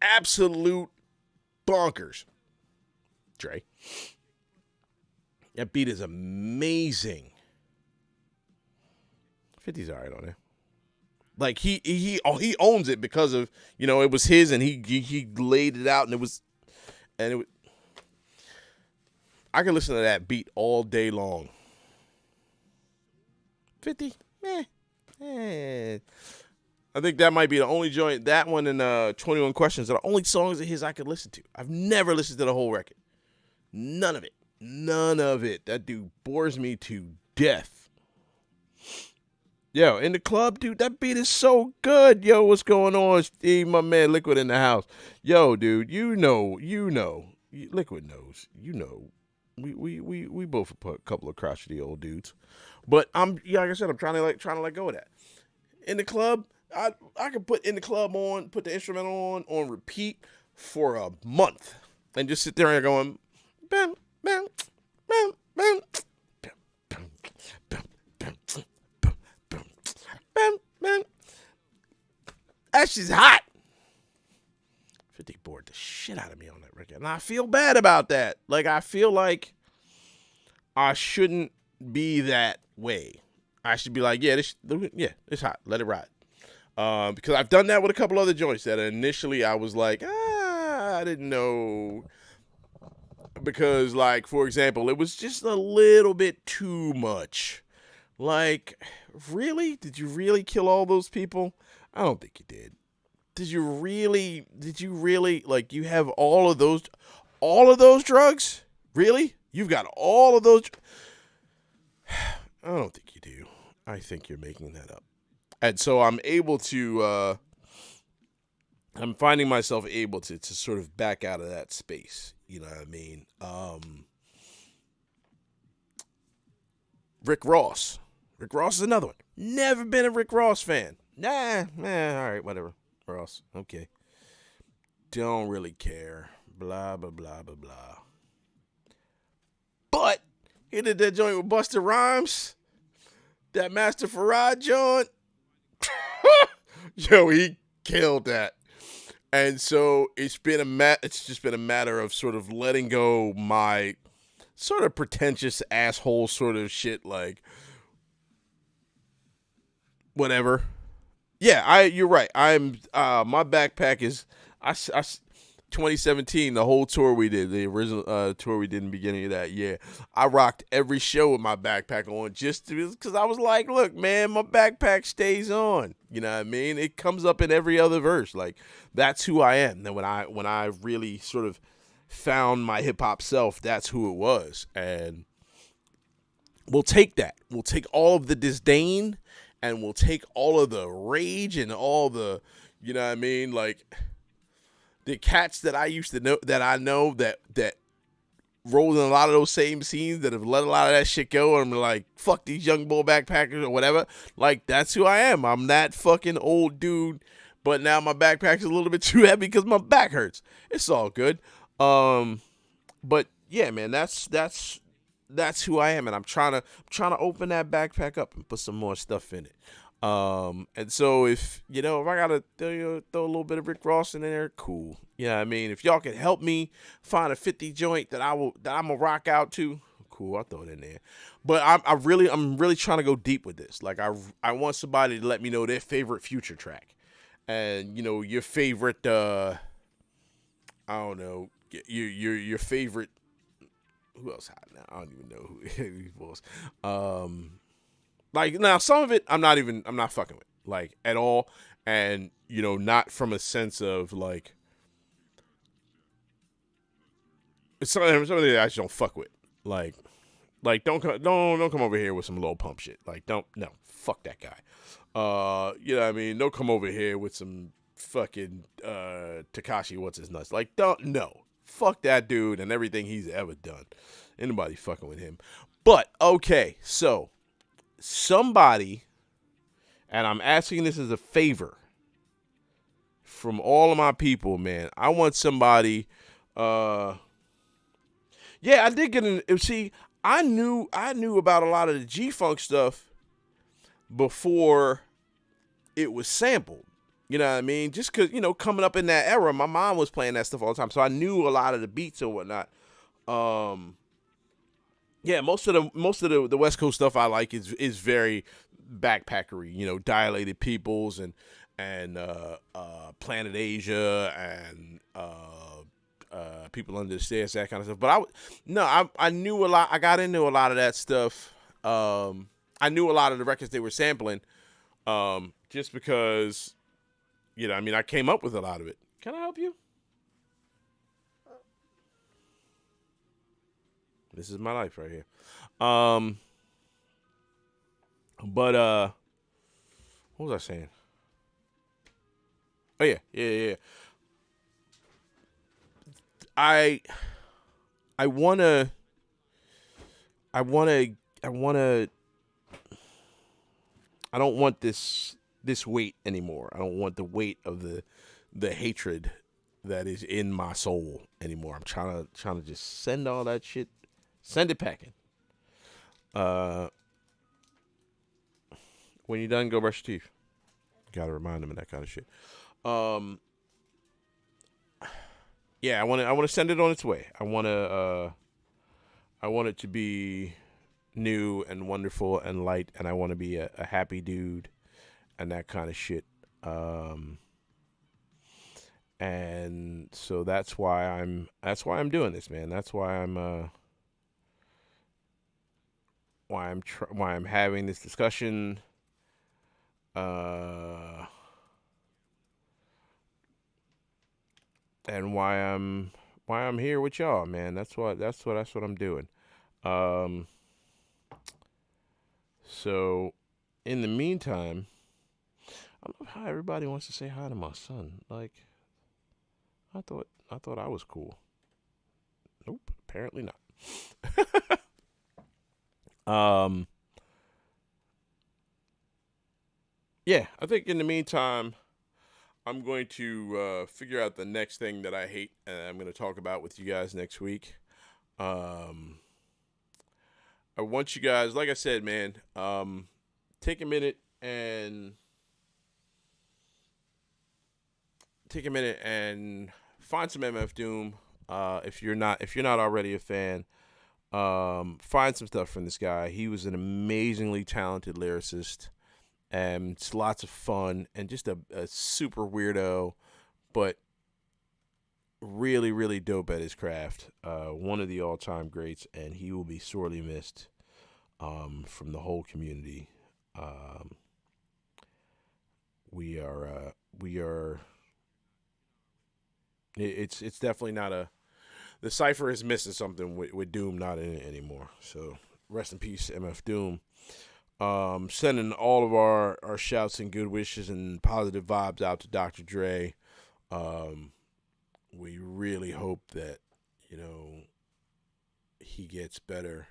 Speaker 1: Absolute bonkers. Dre. That beat is amazing. 50's all right on it. Like he owns it because of, it was his, and he laid it out, and it was I can listen to that beat all day long. 50, I think that might be the only joint. That one and 21 Questions are the only songs of his I could listen to. I've never listened to the whole record. None of it. That dude bores me to death. Yo, In the Club, dude, that beat is so good. Yo, what's going on, Steve, my man, Liquid in the house. Yo, dude, Liquid knows, we both put a couple of crotchety old dudes, but like I said, I'm trying to let go of that. In the Club, I could put In the Club on, put the instrumental on repeat for a month, and just sit there and going, bam, bam, bam, bam, bam, bam, bam, bam, bam, bam. That shit's hot. 50 bored the shit out of me on that record, and I feel bad about that. Like, I feel like I shouldn't be that way. I should be like, it's hot. Let it ride. Because I've done that with a couple other joints that initially I was like, I didn't know. Because, like, for example, it was just a little bit too much. Like, really? Did you really kill all those people? I don't think you did. Did you really, like, you have all of those drugs? Really? You've got all of those? I don't think you do. I think you're making that up. And so I'm finding myself able to sort of back out of that space. You know what I mean? Rick Ross. Rick Ross is another one. Never been a Rick Ross fan. All right, whatever. Ross, okay. Don't really care. Blah, blah, blah, blah, blah. But he did that joint with Busta Rhymes. That Master Farad joint. Yo, he killed that. And so it's just been a matter of sort of letting go my sort of pretentious asshole sort of shit, like, whatever. Yeah, you're right. I'm my backpack is 2017, the whole tour we did, the original tour we did in the beginning of that year. I rocked every show with my backpack on just because I was like, look, man, my backpack stays on. You know what I mean? It comes up in every other verse. Like, that's who I am. Then when I really sort of found my hip hop self, that's who it was. And we'll take that. We'll take all of the disdain and we'll take all of the rage and all the, you know what I mean? Like the cats that I used to know, that I know that rolled in a lot of those same scenes, that have let a lot of that shit go, and I'm like, fuck these young bull backpackers or whatever. Like, that's who I am. I'm that fucking old dude, but now my backpack's a little bit too heavy because my back hurts. It's all good. But yeah, man, that's who I am, and I'm trying to open that backpack up and put some more stuff in it. And so if if I gotta throw a little bit of Rick Ross in there, cool. You know what I mean? If y'all can help me find a 50 joint that I'm gonna rock out to, cool, I'll throw it in there. But I'm really trying to go deep with this. Like I want somebody to let me know their favorite Future track, and your favorite I don't know, your favorite. Who else hot now? I don't even know who he was. Like now, some of it I'm not fucking with, like, at all, and not from a sense of like some of it I just don't fuck with. Like don't come over here with some low pump shit. Like no, fuck that guy. You know what I mean? Don't come over here with some fucking Takashi what's his nuts. Like don't no. Fuck that dude and everything he's ever done. Anybody fucking with him. But okay, so somebody, and I'm asking this as a favor from all of my people, man. I want somebody. Yeah, I did get in. See, I knew about a lot of the G-Funk stuff before it was sampled. You know what I mean? Just because, coming up in that era, my mom was playing that stuff all the time. So I knew a lot of the beats and whatnot. Yeah, most of the West Coast stuff I like is very backpackery, Dilated Peoples and Planet Asia and People Under the Stairs, that kind of stuff. But I knew a lot. I got into a lot of that stuff. I knew a lot of the records they were sampling, just because. I came up with a lot of it. Can I help you? This is my life right here. But what was I saying? Oh yeah. I wanna I don't want this weight anymore. I don't want the weight of the hatred that is in my soul anymore. I'm trying to just send all that shit, send it packing. When you're done, go brush your teeth. Gotta remind them of that kind of shit. Yeah, I want to send it on its way. I want it to be new and wonderful and light, and I want to be a happy dude and that kind of shit. And so that's why I'm doing this, man. That's why I'm having this discussion. And why I'm here with y'all, man. That's what I'm doing. So in the meantime, I love how everybody wants to say hi to my son. Like, I thought I was cool. Nope, apparently not. Yeah, I think in the meantime, I'm going to figure out the next thing that I hate, and I'm going to talk about with you guys next week. I want you guys, like I said, man, take a minute and find some MF Doom. If you're not already a fan, find some stuff from this guy. He was an amazingly talented lyricist. And it's lots of fun and just a super weirdo, but really, really dope at his craft. One of the all-time greats, and he will be sorely missed from the whole community. We are. It's definitely not the cipher is missing something with Doom not in it anymore. So rest in peace, MF Doom. Sending all of our shouts and good wishes and positive vibes out to Dr. Dre. We really hope that, you know, he gets better,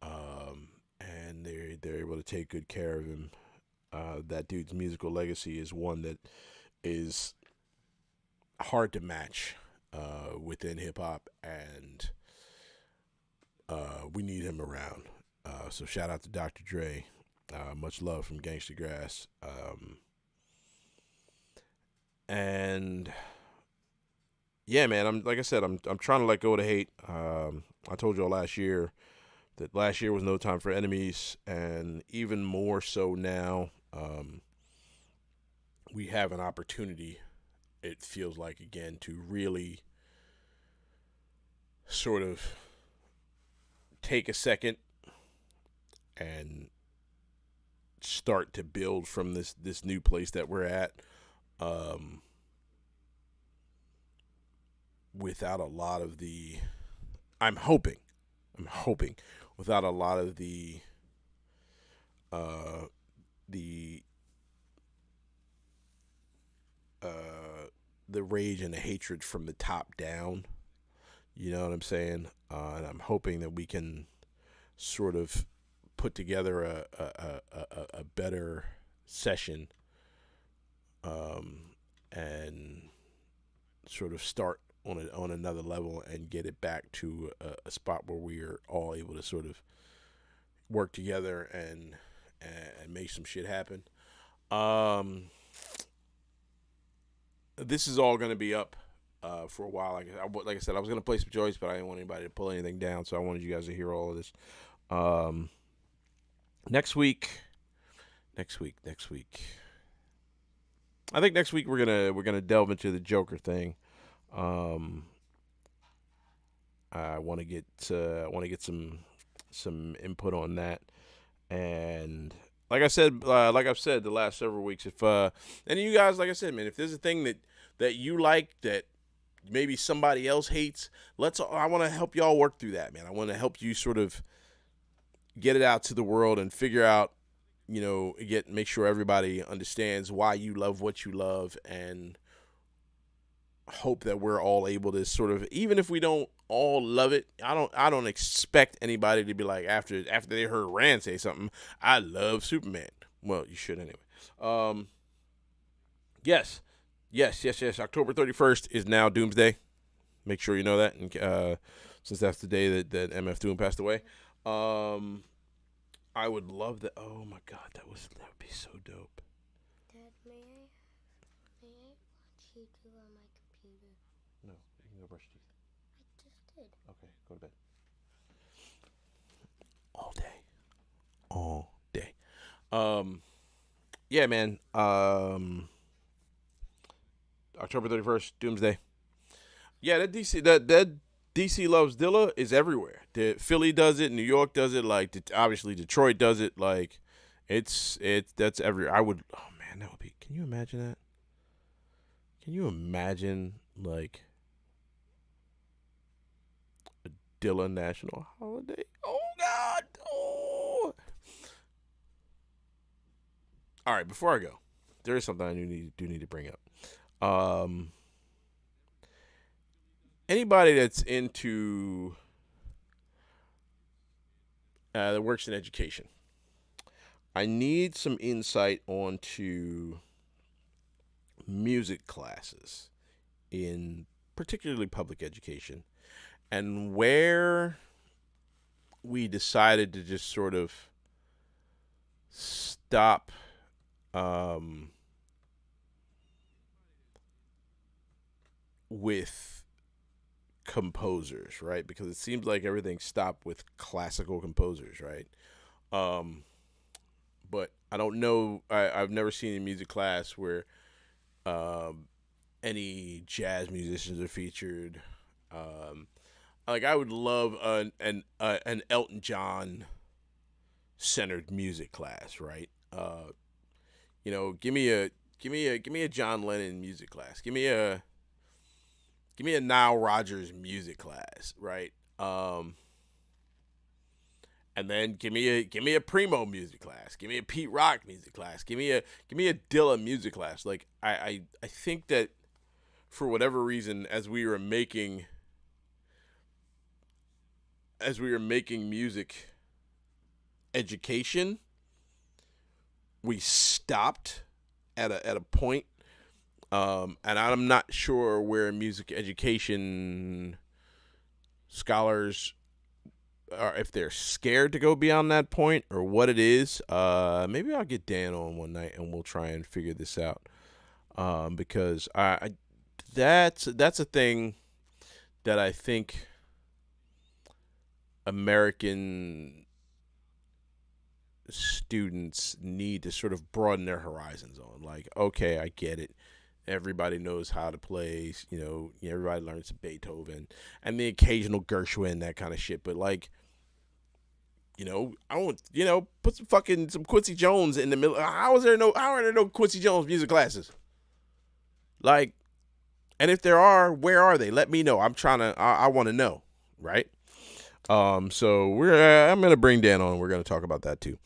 Speaker 1: and they're able to take good care of him. That dude's musical legacy is one that is hard to match within hip hop, and we need him around. So shout out to Dr. Dre. Much love from Gangstagrass. And yeah, man, I'm like I said, I'm trying to let go of the hate. I told y'all last year that last year was no time for enemies, and even more so now. We have an opportunity, it feels like, again, to really sort of take a second and start to build from this new place that we're at, without a lot of the I'm hoping without a lot of uh the the rage and the hatred from the top down. You know what I'm saying? And I'm hoping that we can sort of put together a better session, and sort of start on another level and get it back to a spot where we are all able to sort of work together and make some shit happen. This is all going to be up for a while. Like I said, I was going to play some joints, but I didn't want anybody to pull anything down, so I wanted you guys to hear all of this. Next week. I think next week we're gonna delve into the Joker thing. I want to get some input on that, and like I've said the last several weeks, if any of you guys, like I said, man, if there's a thing that you like that maybe somebody else hates, I want to help y'all work through that, man. I want to help you sort of get it out to the world and figure out, you know, make sure everybody understands why you love what you love, and hope that we're all able to sort of, even if we don't all love it, I don't expect anybody to be like, after they heard Rand say something, I love Superman. Well, you should anyway. Yes. October 31st is now Doomsday. Make sure you know that, and since that's the day that MF Doom passed away. I would love that. Oh my God, that would be so dope.
Speaker 2: Dad, may I watch YouTube on my computer?
Speaker 1: No, you can go brush your teeth.
Speaker 2: I just did.
Speaker 1: Okay, go to bed. All day. Yeah, man. October 31st, Doomsday. Yeah, that DC Loves Dilla is everywhere. Philly does it, New York does it, like obviously Detroit does it. Like that's everywhere. Oh man, that would be. Can you imagine that? Can you imagine like a Dilla national holiday? Oh God. Oh. All right, before I go, there is something I do need to bring up. Anybody that's into that works in education, I need some insight onto music classes in particularly public education, and where we decided to just sort of stop with composers, right? Because it seems like everything stopped with classical composers, right? But I don't know. I've never seen a music class where any jazz musicians are featured. Like I would love an Elton John centered music class, right? You know, give me a John Lennon music class. Give me give me a Nile Rodgers music class, right? And then give me a Primo music class. Give me a Pete Rock music class. Give me a Dilla music class. Like I think that for whatever reason, as we were making music education, we stopped at a point, and I'm not sure where music education scholars are, if they're scared to go beyond that point or what it is. Maybe I'll get Dan on one night and we'll try and figure this out. Because that's a thing that I think American students need to sort of broaden their horizons on. Like, okay, I get it. Everybody knows how to play, everybody learns Beethoven and the occasional Gershwin, that kind of shit. But like, I want, put some Quincy Jones in the middle. How are there no Quincy Jones music classes? Like, and if there are, where are they? Let me know. I want to know, right? So I'm gonna bring Dan on. We're gonna talk about that too.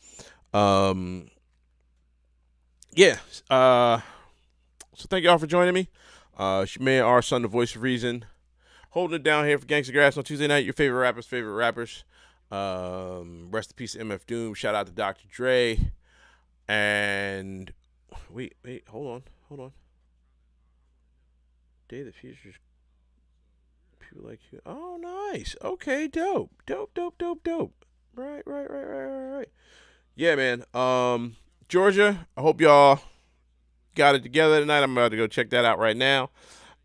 Speaker 1: Yeah. So thank y'all for joining me. Shemaine R. Son, the voice of reason, holding it down here for Gangstagrass on Tuesday night. Your favorite rappers. Rest in peace, MF Doom. Shout out to Dr. Dre. And wait, hold on. Day of the Future's people like you. Oh, nice. Okay, dope. Right. Yeah, man. Georgia, I hope y'all got it together tonight. I'm about to go check that out right now.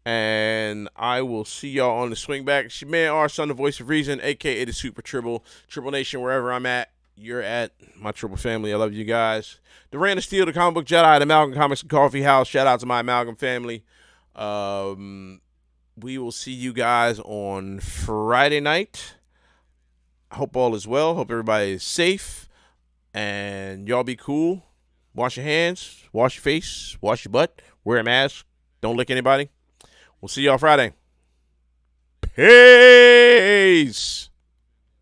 Speaker 1: And I will see y'all on the swing back. It's your man R, Son, the voice of reason, a.k.a. the Super Tribble Nation, wherever I'm at. You're at my Tribble family. I love you guys. The Rand of Steel, the Comic Book Jedi, the Amalgam Comics and Coffee House. Shout out to my Amalgam family. We will see you guys on Friday night. I hope all is well. Hope everybody is safe. And y'all be cool. Wash your hands. Wash your face. Wash your butt. Wear a mask. Don't lick anybody. We'll see y'all Friday. Peace.